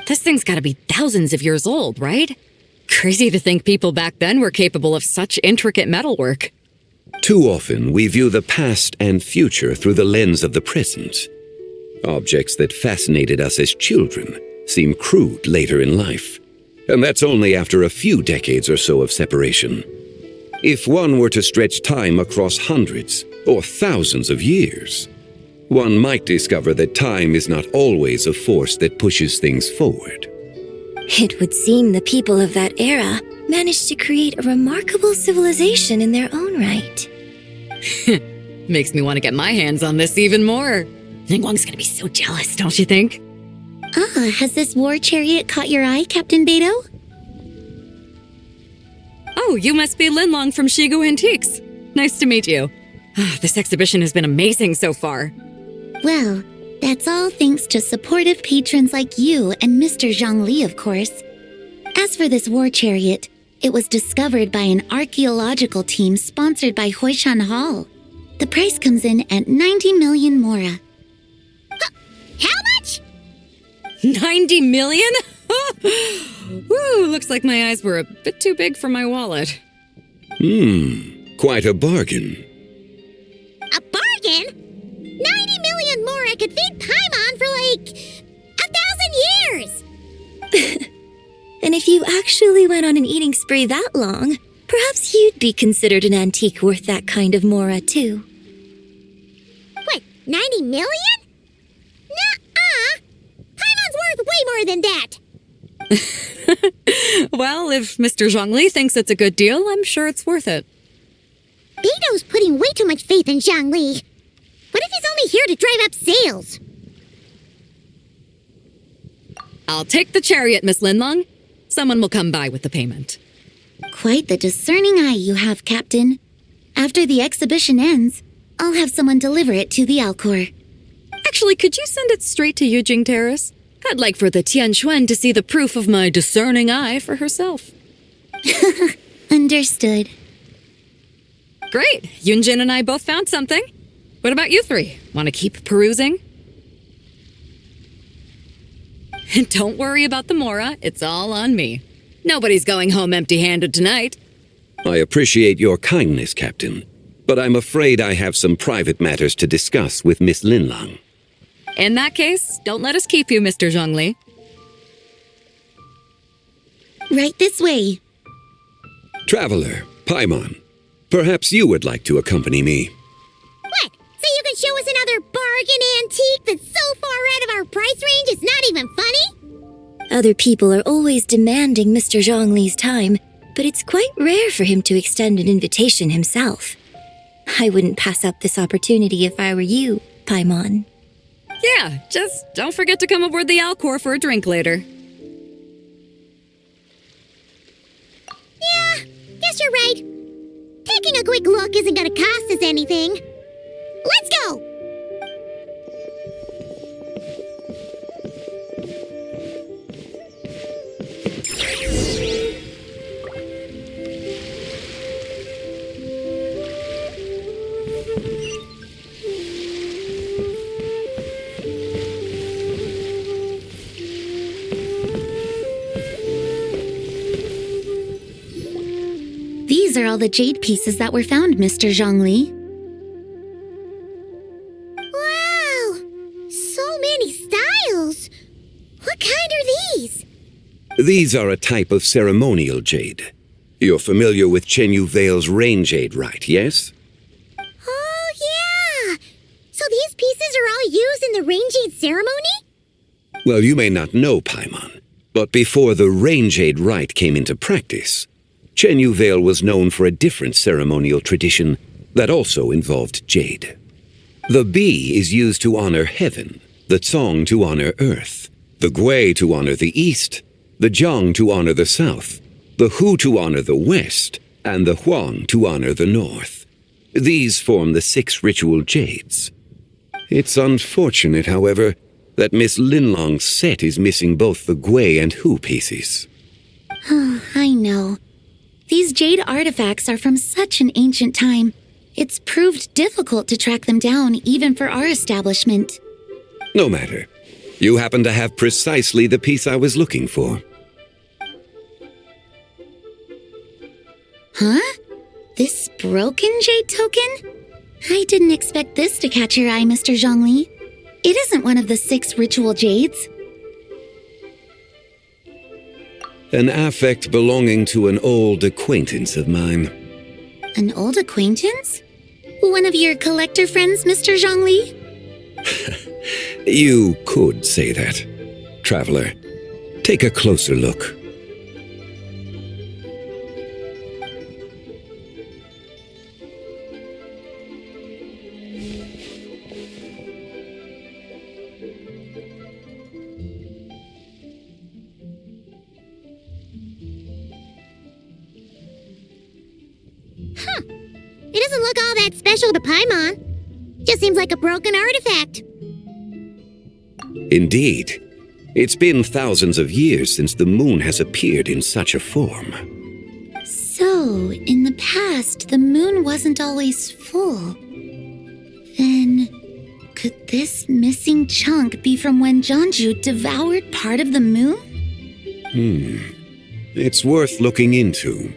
This thing's gotta be thousands of years old, right? Crazy to think people back then were capable of such intricate metalwork. Too often, we view the past and future through the lens of the present. Objects that fascinated us as children seem crude later in life. And that's only after a few decades or so of separation. If one were to stretch time across hundreds or thousands of years, one might discover that time is not always a force that pushes things forward. It would seem the people of that era managed to create a remarkable civilization in their own right. Makes me want to get my hands on this even more. Ningguang's gonna be so jealous, don't you think? Has this war chariot caught your eye, Captain Beto? Oh, you must be Linlong from Shigu Antiques. Nice to meet you. This exhibition has been amazing so far. Well, that's all thanks to supportive patrons like you and Mr. Zhongli, of course. As for this war chariot, it was discovered by an archaeological team sponsored by Hoishan Hall. The price comes in at 90 million Mora. How much? 90 million? Woo, looks like my eyes were a bit too big for my wallet. Quite a bargain. A bargain? 90 million Mora could feed Paimon for like 1,000 years! And if you actually went on an eating spree that long, perhaps you'd be considered an antique worth that kind of Mora, too. What, 90 million? Nuh-uh! Paimon's worth way more than that! Well, if Mr. Zhongli thinks it's a good deal, I'm sure it's worth it. Beto's putting way too much faith in Zhongli. What if he's only here to drive up sales? I'll take the chariot, Miss Linlong. Someone will come by with the payment. Quite the discerning eye you have, Captain. After the exhibition ends, I'll have someone deliver it to the Alcor. Actually, could you send it straight to Yujing Terrace? I'd like for the Tianquan to see the proof of my discerning eye for herself. Understood. Great! Yunjin and I both found something. What about you three? Want to keep perusing? And don't worry about the Mora, it's all on me. Nobody's going home empty-handed tonight. I appreciate your kindness, Captain, but I'm afraid I have some private matters to discuss with Miss Linlong. In that case, don't let us keep you, Mr. Zhongli. Right this way. Traveler, Paimon, perhaps you would like to accompany me. What? So you can show us another bargain antique that's so far out of our price range it's not even funny? Other people are always demanding Mr. Zhongli's time, but it's quite rare for him to extend an invitation himself. I wouldn't pass up this opportunity if I were you, Paimon. Yeah, just don't forget to come aboard the Alcor for a drink later. Yeah, guess you're right. Taking a quick look isn't gonna cost us anything. Let's go! These are all the jade pieces that were found, Mr. Zhongli. Wow! So many styles! What kind are these? These are a type of ceremonial jade. You're familiar with Chenyu Vale's rain jade, right, yes? Oh, yeah! So these pieces are all used in the rain jade ceremony? Well, you may not know, Paimon, but before the rain jade rite came into practice, Chenyu Vale was known for a different ceremonial tradition that also involved jade. The Bi is used to honor heaven, the Tsong to honor earth, the Gui to honor the east, the Jiang to honor the south, the Hu to honor the west, and the Huang to honor the north. These form the 6 ritual jades. It's unfortunate, however, that Miss Linlong's set is missing both the Gui and Hu pieces. I know. These jade artifacts are from such an ancient time. It's proved difficult to track them down, even for our establishment. No matter. You happen to have precisely the piece I was looking for. Huh? This broken jade token? I didn't expect this to catch your eye, Mr. Zhongli. It isn't one of the 6 ritual jades. An affect belonging to an old acquaintance of mine. An old acquaintance? One of your collector friends, Mr. Zhongli? You could say that. Traveler, take a closer look. It doesn't look all that special to Paimon. Just seems like a broken artifact. Indeed. It's been thousands of years since the moon has appeared in such a form. So, in the past, the moon wasn't always full. Then, could this missing chunk be from when Jeonju devoured part of the moon? It's worth looking into.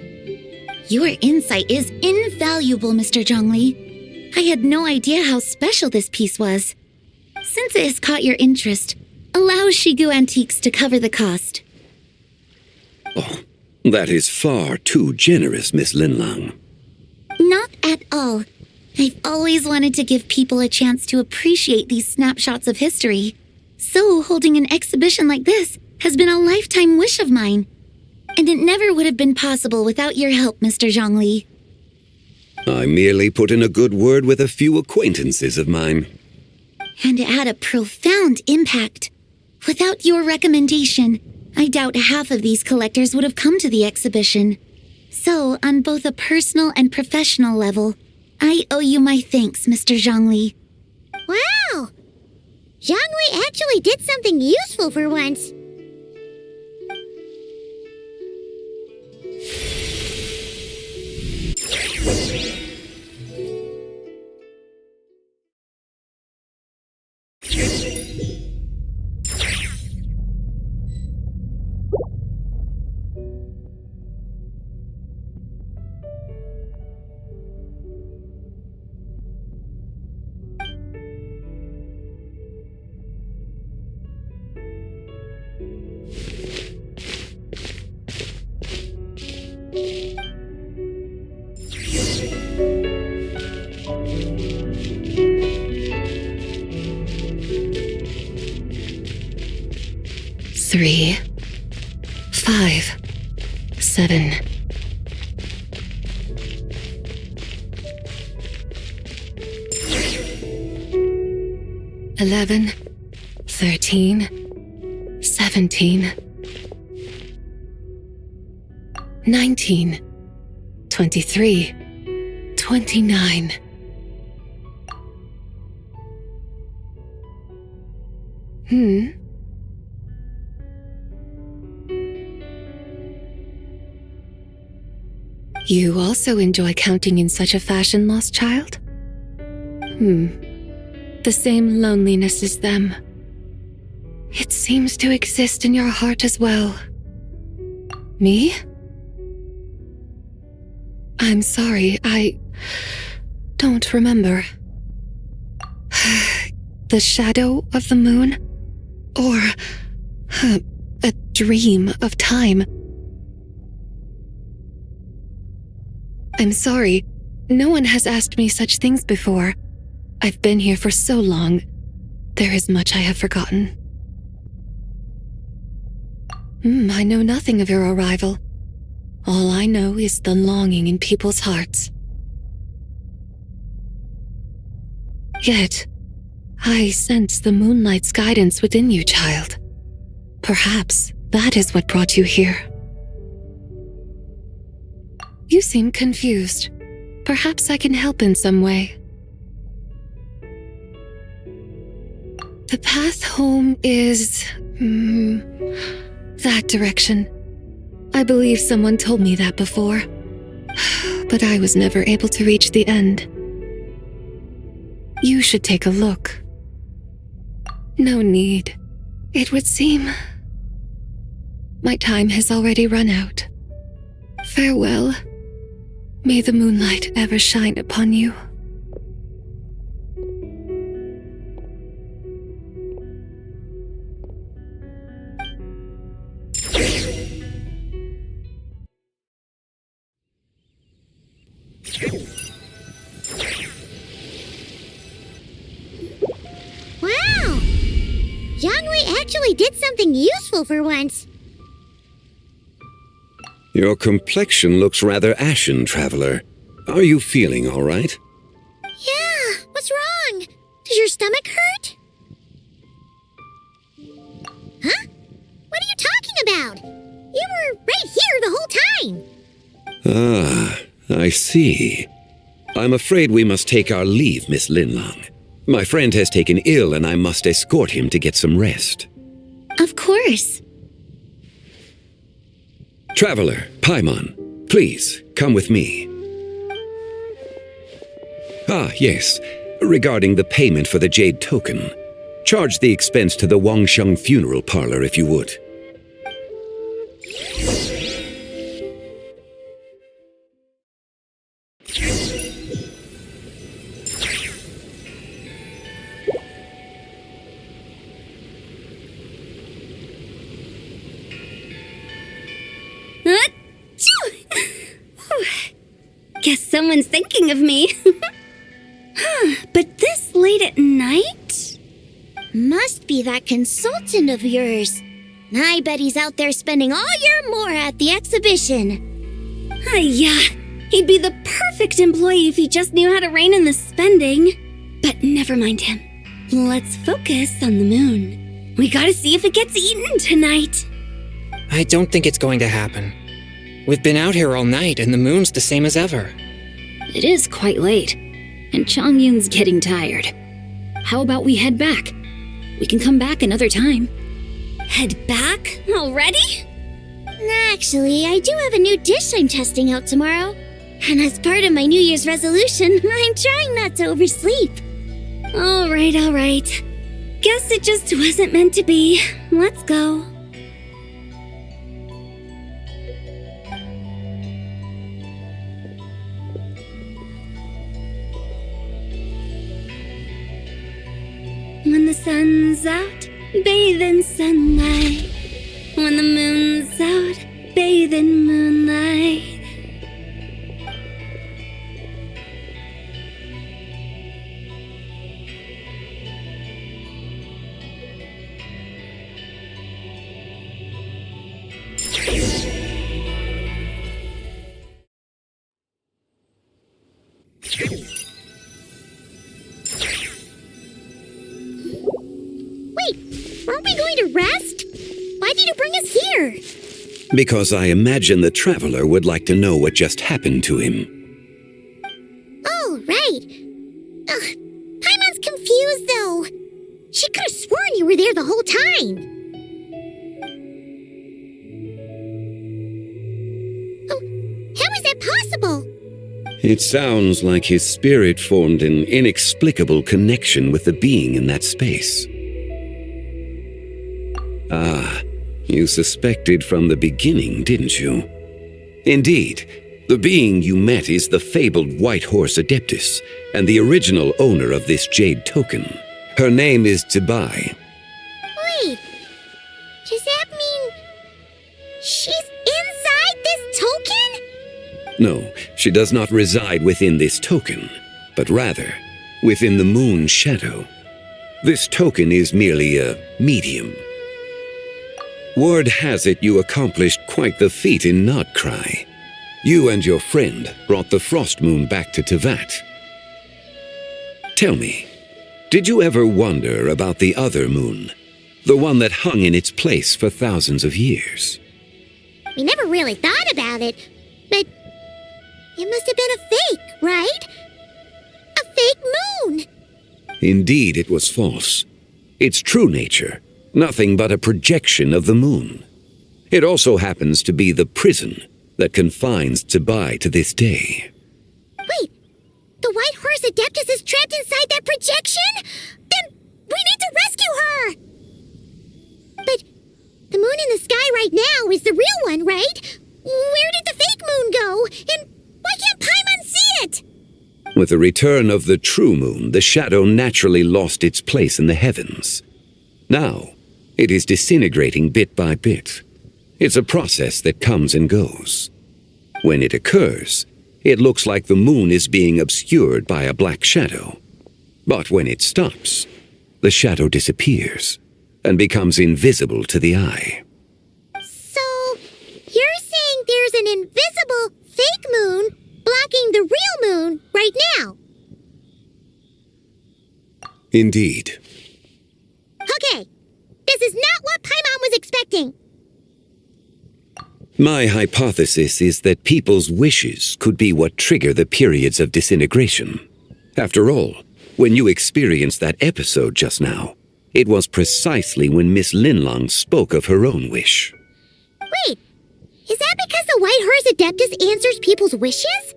Your insight is invaluable, Mr. Zhongli. I had no idea how special this piece was. Since it has caught your interest, allow Shigu Antiques to cover the cost. Oh, that is far too generous, Miss Linlang. Not at all. I've always wanted to give people a chance to appreciate these snapshots of history. So holding an exhibition like this has been a lifetime wish of mine. And it never would have been possible without your help, Mr. Zhongli. I merely put in a good word with a few acquaintances of mine. And it had a profound impact. Without your recommendation, I doubt half of these collectors would have come to the exhibition. So, on both a personal and professional level, I owe you my thanks, Mr. Zhongli. Wow! Zhongli actually did something useful for once. 3, 5, 7. 11, 13, 17, 19, 23, 29. You also enjoy counting in such a fashion, lost child? The same loneliness as them. It seems to exist in your heart as well. Me? I'm sorry, I don't remember. The shadow of the moon? Or a dream of time? I'm sorry, no one has asked me such things before. I've been here for so long. There is much I have forgotten. I know nothing of your arrival. All I know is the longing in people's hearts. Yet, I sense the moonlight's guidance within you, child. Perhaps that is what brought you here. You seem confused. Perhaps I can help in some way. The path home is... that direction. I believe someone told me that before. But I was never able to reach the end. You should take a look. No need. It would seem... my time has already run out. Farewell. May the moonlight ever shine upon you. Wow! Zhongli actually did something useful for once. Your complexion looks rather ashen, traveler. Are you feeling all right? Yeah, what's wrong? Does your stomach hurt? Huh? What are you talking about? You were right here the whole time. Ah, I see. I'm afraid we must take our leave, Miss Linlang. My friend has taken ill and I must escort him to get some rest. Of course. Traveler, Paimon, please, come with me. Ah, yes. Regarding the payment for the jade token. Charge the expense to the Wangsheng funeral parlor if you would. Guess someone's thinking of me. But this late at night? Must be that consultant of yours. I bet he's out there spending all year more at the exhibition. Yeah, he'd be the perfect employee if he just knew how to rein in the spending. But never mind him. Let's focus on the moon. We gotta see if it gets eaten tonight. I don't think it's going to happen. We've been out here all night and the moon's the same as ever. It is quite late, and Chongyun's getting tired. How about we head back? We can come back another time. Head back? Already? Actually, I do have a new dish I'm testing out tomorrow. And as part of my New Year's resolution, I'm trying not to oversleep. All right. Guess it just wasn't meant to be. Let's go. When the sun's out, bathe in sunlight. When the moon's out, bathe in moonlight. Aren't we going to rest? Why did you bring us here? Because I imagine the traveler would like to know what just happened to him. Oh, right. Ugh, Paimon's confused, though. She could have sworn you were there the whole time. Oh, how is that possible? It sounds like his spirit formed an inexplicable connection with the being in that space. Ah, you suspected from the beginning, didn't you? Indeed, the being you met is the fabled White Horse Adeptus, and the original owner of this jade token. Her name is Zibai. Wait, does that mean she's inside this token? No, she does not reside within this token, but rather within the moon's shadow. This token is merely a medium. Word has it you accomplished quite the feat in Nodcry. You and your friend brought the Frost Moon back to Tevat. Tell me, did you ever wonder about the other moon? The one that hung in its place for thousands of years? We never really thought about it, but it must have been a fake, right? A fake moon! Indeed, it was false. Its true nature, nothing but a projection of the moon. It also happens to be the prison that confines Zibai to this day. Wait, the White Horse Adeptus is trapped inside that projection? Then we need to rescue her! But the moon in the sky right now is the real one, right? Where did the fake moon go? And why can't Paimon see it? With the return of the true moon, the shadow naturally lost its place in the heavens. Now, it is disintegrating bit by bit. It's a process that comes and goes. When it occurs, it looks like the moon is being obscured by a black shadow. But when it stops, the shadow disappears and becomes invisible to the eye. So, you're saying there's an invisible fake moon blocking the real moon right now? Indeed. Okay, this is not what Paimon was expecting. My hypothesis is that people's wishes could be what trigger the periods of disintegration. After all, when you experienced that episode just now, it was precisely when Miss Linlong spoke of her own wish. Wait, is that because the White Horse Adeptus answers people's wishes?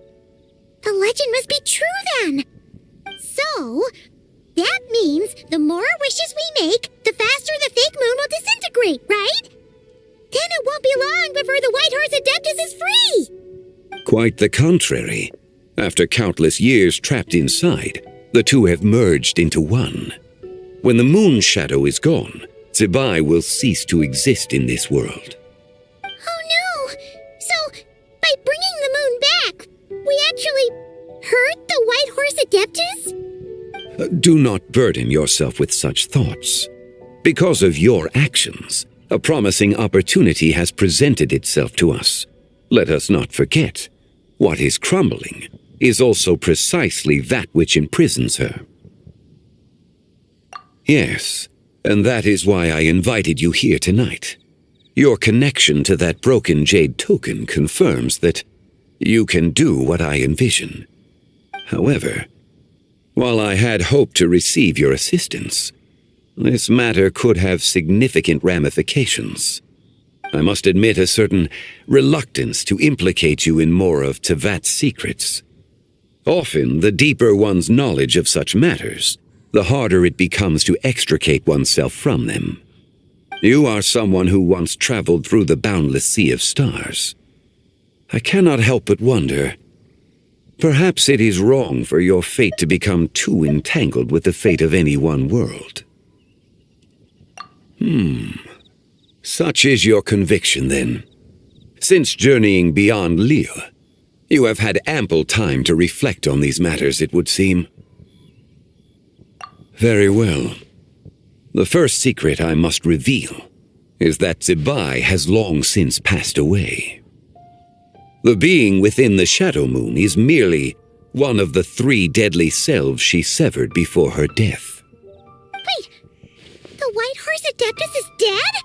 The legend must be true then. So, that means the more wishes we make, the faster the fake moon will disintegrate, right? Then it won't be long before the White Horse Adeptus is free! Quite the contrary. After countless years trapped inside, the two have merged into one. When the moon shadow is gone, Zibai will cease to exist in this world. Oh no! So, by bringing the moon back, we actually hurt the White Horse Adeptus? Do not burden yourself with such thoughts. Because of your actions, a promising opportunity has presented itself to us. Let us not forget, what is crumbling is also precisely that which imprisons her. Yes, and that is why I invited you here tonight. Your connection to that broken jade token confirms that you can do what I envision. However, while I had hoped to receive your assistance, this matter could have significant ramifications. I must admit a certain reluctance to implicate you in more of Tevat's secrets. Often, the deeper one's knowledge of such matters, the harder it becomes to extricate oneself from them. You are someone who once traveled through the boundless sea of stars. I cannot help but wonder, perhaps it is wrong for your fate to become too entangled with the fate of any one world. Such is your conviction, then. Since journeying beyond Liyue, you have had ample time to reflect on these matters, it would seem. Very well. The first secret I must reveal is that Zibai has long since passed away. The being within the Shadow Moon is merely one of the 3 deadly selves she severed before her death. Wait, the The White Horse Adeptus is dead?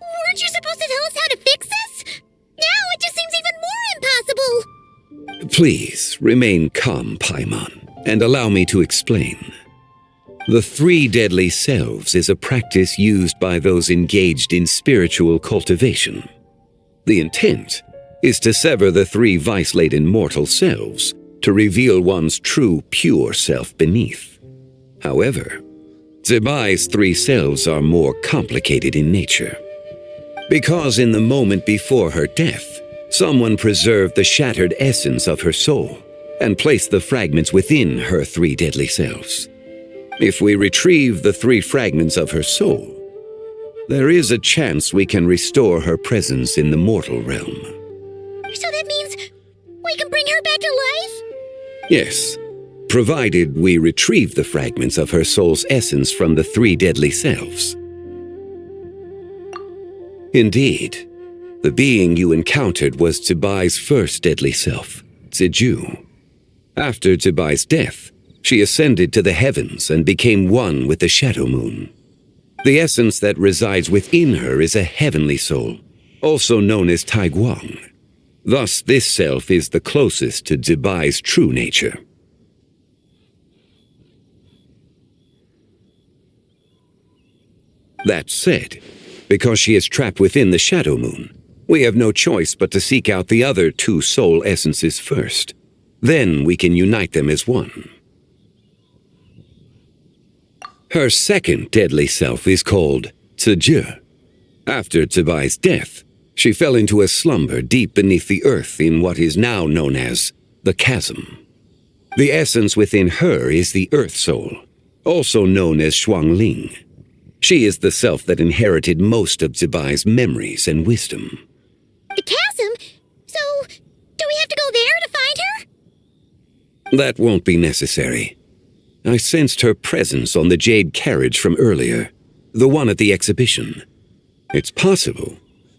Weren't you supposed to tell us how to fix this? Now it just seems even more impossible. Please remain calm, Paimon, and allow me to explain. The 3 deadly selves is a practice used by those engaged in spiritual cultivation. The intent is to sever the 3 vice-laden mortal selves to reveal one's true, pure self beneath. However, Zibai's 3 selves are more complicated in nature. Because in the moment before her death, someone preserved the shattered essence of her soul and placed the fragments within her 3 deadly selves. If we retrieve the 3 fragments of her soul, there is a chance we can restore her presence in the mortal realm. So that means we can bring her back to life? Yes, provided we retrieve the fragments of her soul's essence from the 3 deadly selves. Indeed, the being you encountered was Zibai's first deadly self, Ziju. After Zibai's death, she ascended to the heavens and became one with the Shadow Moon. The essence that resides within her is a heavenly soul, also known as Taiguang. Thus, this self is the closest to Zibai's true nature. That said, because she is trapped within the Shadow Moon, we have no choice but to seek out the other 2 soul essences first. Then we can unite them as one. Her second deadly self is called Ziju. After Zibai's death, she fell into a slumber deep beneath the earth in what is now known as the Chasm. The essence within her is the Earth Soul, also known as Shuangling. She is the self that inherited most of Zibai's memories and wisdom. The chasm? So, do we have to go there to find her? That won't be necessary. I sensed her presence on the jade carriage from earlier, the one at the exhibition. It's possible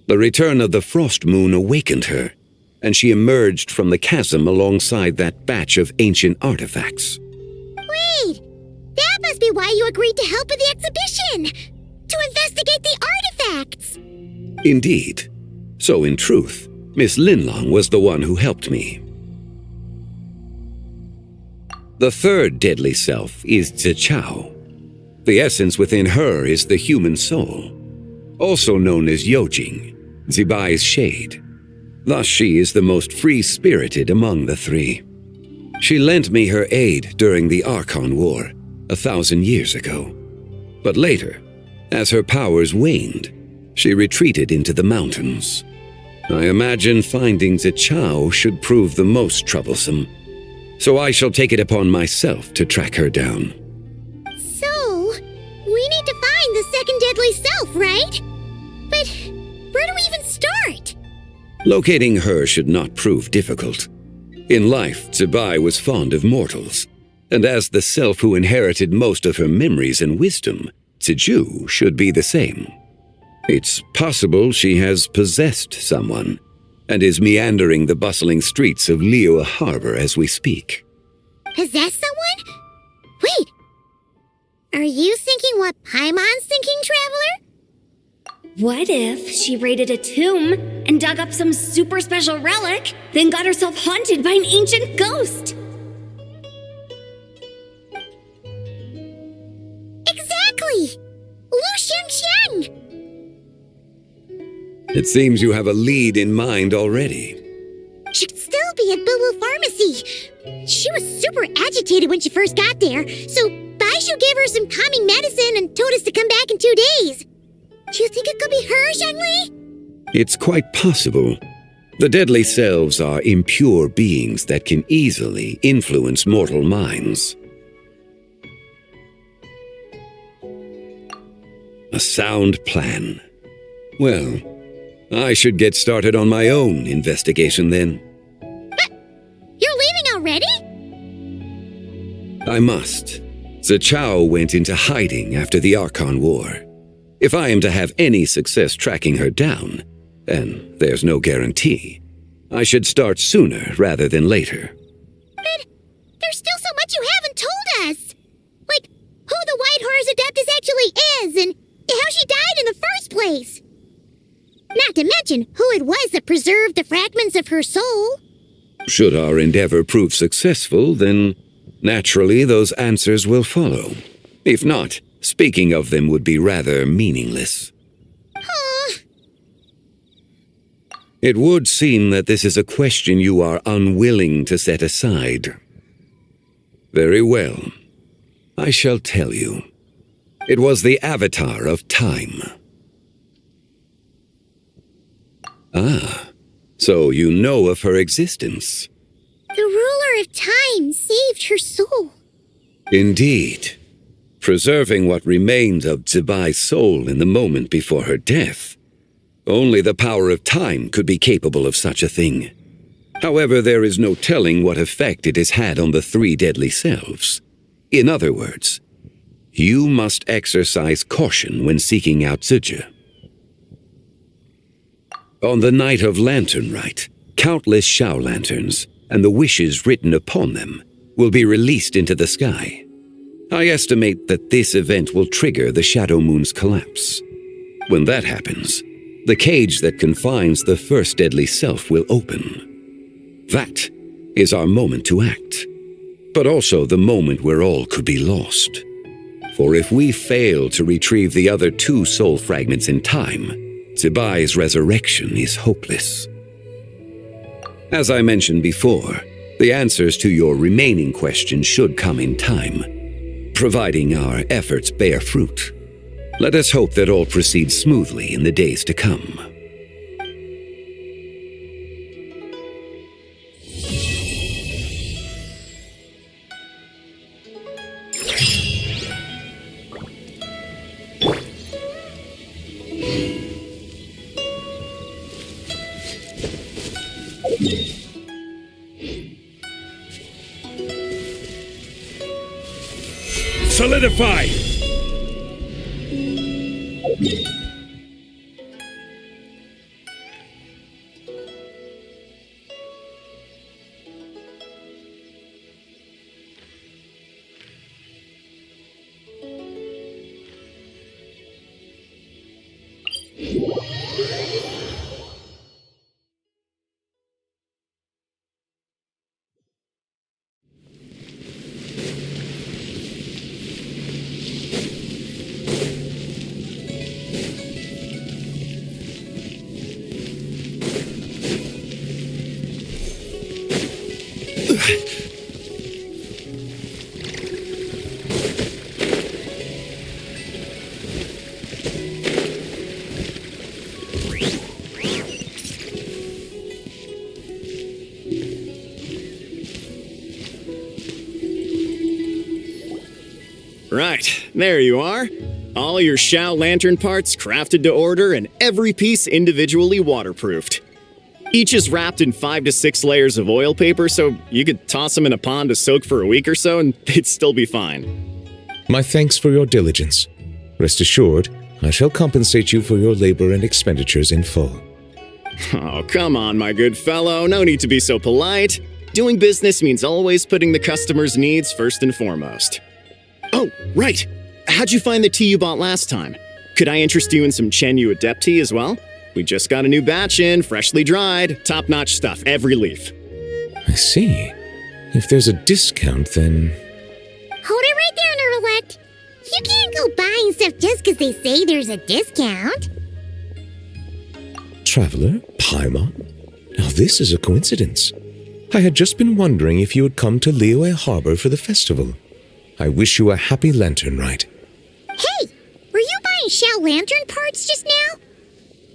the return of the frost moon awakened her, and she emerged from the chasm alongside that batch of ancient artifacts. Wait! That must be why you agreed to help with the exhibition! To investigate the artifacts! Indeed. So in truth, Miss Linlong was the one who helped me. The third deadly self is Zichao. The essence within her is the human soul, also known as Yojing, Zibai's shade. Thus she is the most free-spirited among the 3. She lent me her aid during the Archon War 1,000 years ago. But later, as her powers waned, she retreated into the mountains. I imagine finding Zichao should prove the most troublesome, so I shall take it upon myself to track her down. So, we need to find the second deadly self, right? But where do we even start? Locating her should not prove difficult. In life, Zibai was fond of mortals, and as the self who inherited most of her memories and wisdom, Ziju should be the same. It's possible she has possessed someone, and is meandering the bustling streets of Liyue Harbor as we speak. Possess someone? Wait! Are you thinking what Paimon's thinking, Traveler? What if she raided a tomb and dug up some super special relic, then got herself haunted by an ancient ghost? Exactly! Lu Xiangxiang! It seems you have a lead in mind already. She'd still be at Boo Pharmacy. She was super agitated when she first got there, so Baishu gave her some calming medicine and told us to come back in 2 days. Do you think it could be her, Zhengli? It's quite possible. The deadly selves are impure beings that can easily influence mortal minds. A sound plan. Well, I should get started on my own investigation then. But you're leaving already? I must. Zichao went into hiding after the Archon War. If I am to have any success tracking her down, and there's no guarantee, I should start sooner rather than later. But there's still so much you haven't told us! Like, who the White Horse Adeptus actually Not to mention who it was that preserved the fragments of her soul. Should our endeavor prove successful, then naturally those answers will follow. If not, speaking of them would be rather meaningless. It would seem that this is a question you are unwilling to set aside. Very well. I shall tell you. It was the Avatar of Time. Ah, so you know of her existence. The ruler of time saved her soul. Indeed. Preserving what remained of Zibai's soul in the moment before her death. Only the power of time could be capable of such a thing. However, there is no telling what effect it has had on the three deadly selves. In other words, you must exercise caution when seeking out Zija. On the night of Lantern Rite, countless Shao lanterns and the wishes written upon them will be released into the sky. I estimate that this event will trigger the Shadow Moon's collapse. When that happens, the cage that confines the first deadly self will open. That is our moment to act, but also the moment where all could be lost. For if we fail to retrieve the other two soul fragments in time, Zibai's resurrection is hopeless. As I mentioned before, the answers to your remaining questions should come in time, providing our efforts bear fruit. Let us hope that all proceeds smoothly in the days to come. Solidify! Right, there you are. All your Shao Lantern parts crafted to order and every piece individually waterproofed. Each is wrapped in 5 to 6 layers of oil paper, so you could toss them in a pond to soak for a week or so and they'd still be fine. My thanks for your diligence. Rest assured, I shall compensate you for your labor and expenditures in full. Oh, come on, my good fellow. No need to be so polite. Doing business means always putting the customer's needs first and foremost. Oh, right. How'd you find the tea you bought last time? Could I interest you in some Chenyu Adept tea as well? We just got a new batch in, freshly dried, top-notch stuff, every leaf. I see. If there's a discount, then... Hold it right there, Nerlect. You can't go buying stuff just because they say there's a discount. Traveler? Paimon? Now this is a coincidence. I had just been wondering if you would come to Liyue Harbor for the festival. I wish you a happy lantern ride. Hey, were you buying Shao Lantern parts just now?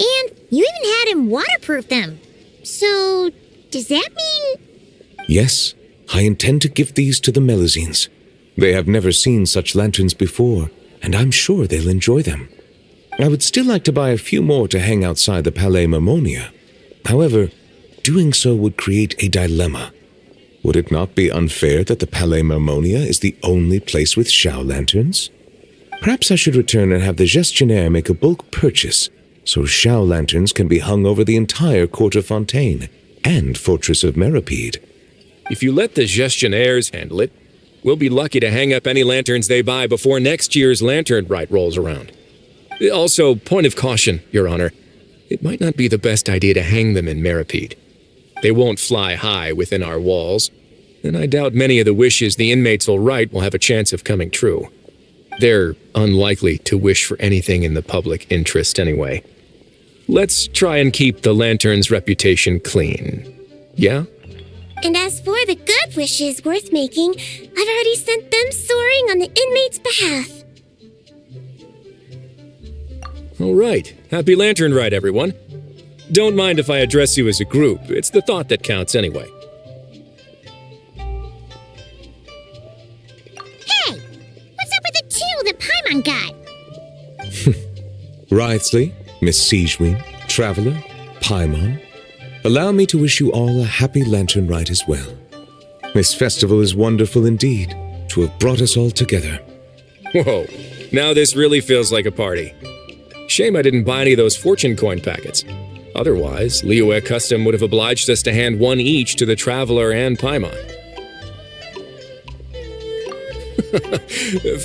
And you even had him waterproof them. So, does that mean... Yes, I intend to give these to the Melazines. They have never seen such lanterns before, and I'm sure they'll enjoy them. I would still like to buy a few more to hang outside the Palais Marmonia. However, doing so would create a dilemma. Would it not be unfair that the Palais Marmonia is the only place with Shao lanterns? Perhaps I should return and have the gestionnaire make a bulk purchase, so Shao lanterns can be hung over the entire Court of Fontaine and Fortress of Meripede. If you let the gestionnaires handle it, we'll be lucky to hang up any lanterns they buy before next year's Lantern Rite rolls around. Also, point of caution, Your Honor. it might not be the best idea to hang them in Meripede. They won't fly high within our walls, and I doubt many of the wishes the inmates will write will have a chance of coming true. They're unlikely to wish for anything in the public interest anyway. Let's try and keep the Lantern's reputation clean. Yeah? And as for the good wishes worth making, I've already sent them soaring on the inmates' behalf. All right. Happy Lantern Rite, everyone. Don't mind if I address you as a group. It's the thought that counts anyway. Hey! What's up with the two that Paimon got? Writhely, Miss Siegewein, Traveler, Paimon, allow me to wish you all a happy Lantern Rite as well. This festival is wonderful indeed to have brought us all together. Whoa, now this really feels like a party. Shame I didn't buy any of those fortune coin packets. Otherwise, Liyue Custom would have obliged us to hand one each to the Traveler and Paimon.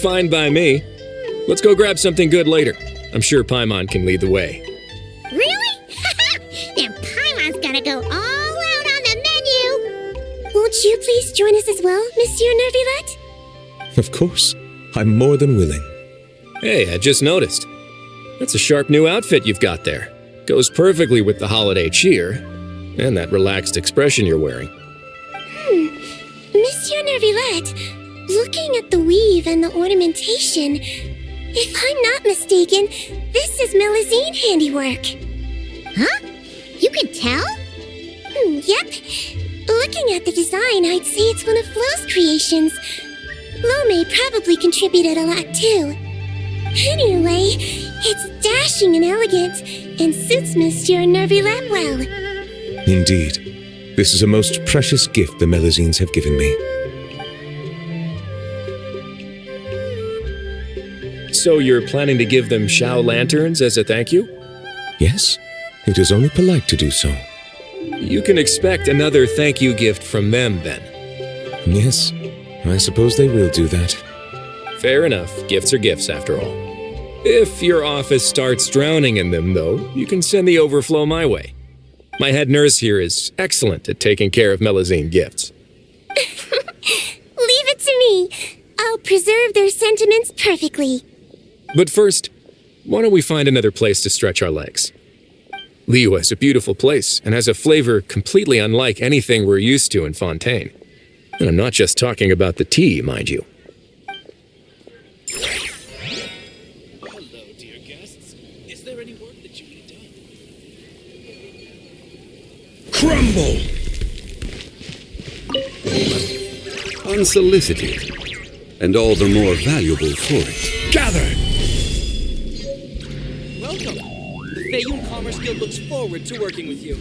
Fine by me. Let's go grab something good later. I'm sure Paimon can lead the way. Really? Then Paimon's gotta go all out on the menu! Won't you please join us as well, Monsieur Nervilet? Of course, I'm more than willing. Hey, I just noticed. That's a sharp new outfit you've got there. Goes perfectly with the holiday cheer, and that relaxed expression you're wearing. Monsieur Nervilet, looking at the weave and the ornamentation, if I'm not mistaken, this is Melusine handiwork. Huh? You can tell? Yep. Looking at the design, I'd say it's one of Flo's creations. Lome probably contributed a lot too. Anyway, it's dashing and elegant, and suits Monsieur Nervilet well. Indeed. This is a most precious gift the Melusines have given me. So you're planning to give them Shao lanterns as a thank you? Yes, it is only polite to do so. You can expect another thank you gift from them, then. Yes, I suppose they will do that. Fair enough. Gifts are gifts, after all. If your office starts drowning in them, though, you can send the overflow my way. My head nurse here is excellent at taking care of Melusine gifts. Leave it to me. I'll preserve their sentiments perfectly. But first, why don't we find another place to stretch our legs? Liyue is a beautiful place and has a flavor completely unlike anything we're used to in Fontaine. And I'm not just talking about the tea, mind you. Hello, dear guests. Is there any work that you need done? Crumble! Unsolicited, and all the more valuable for it. Gather! Welcome. The Feiyun Commerce Guild looks forward to working with you.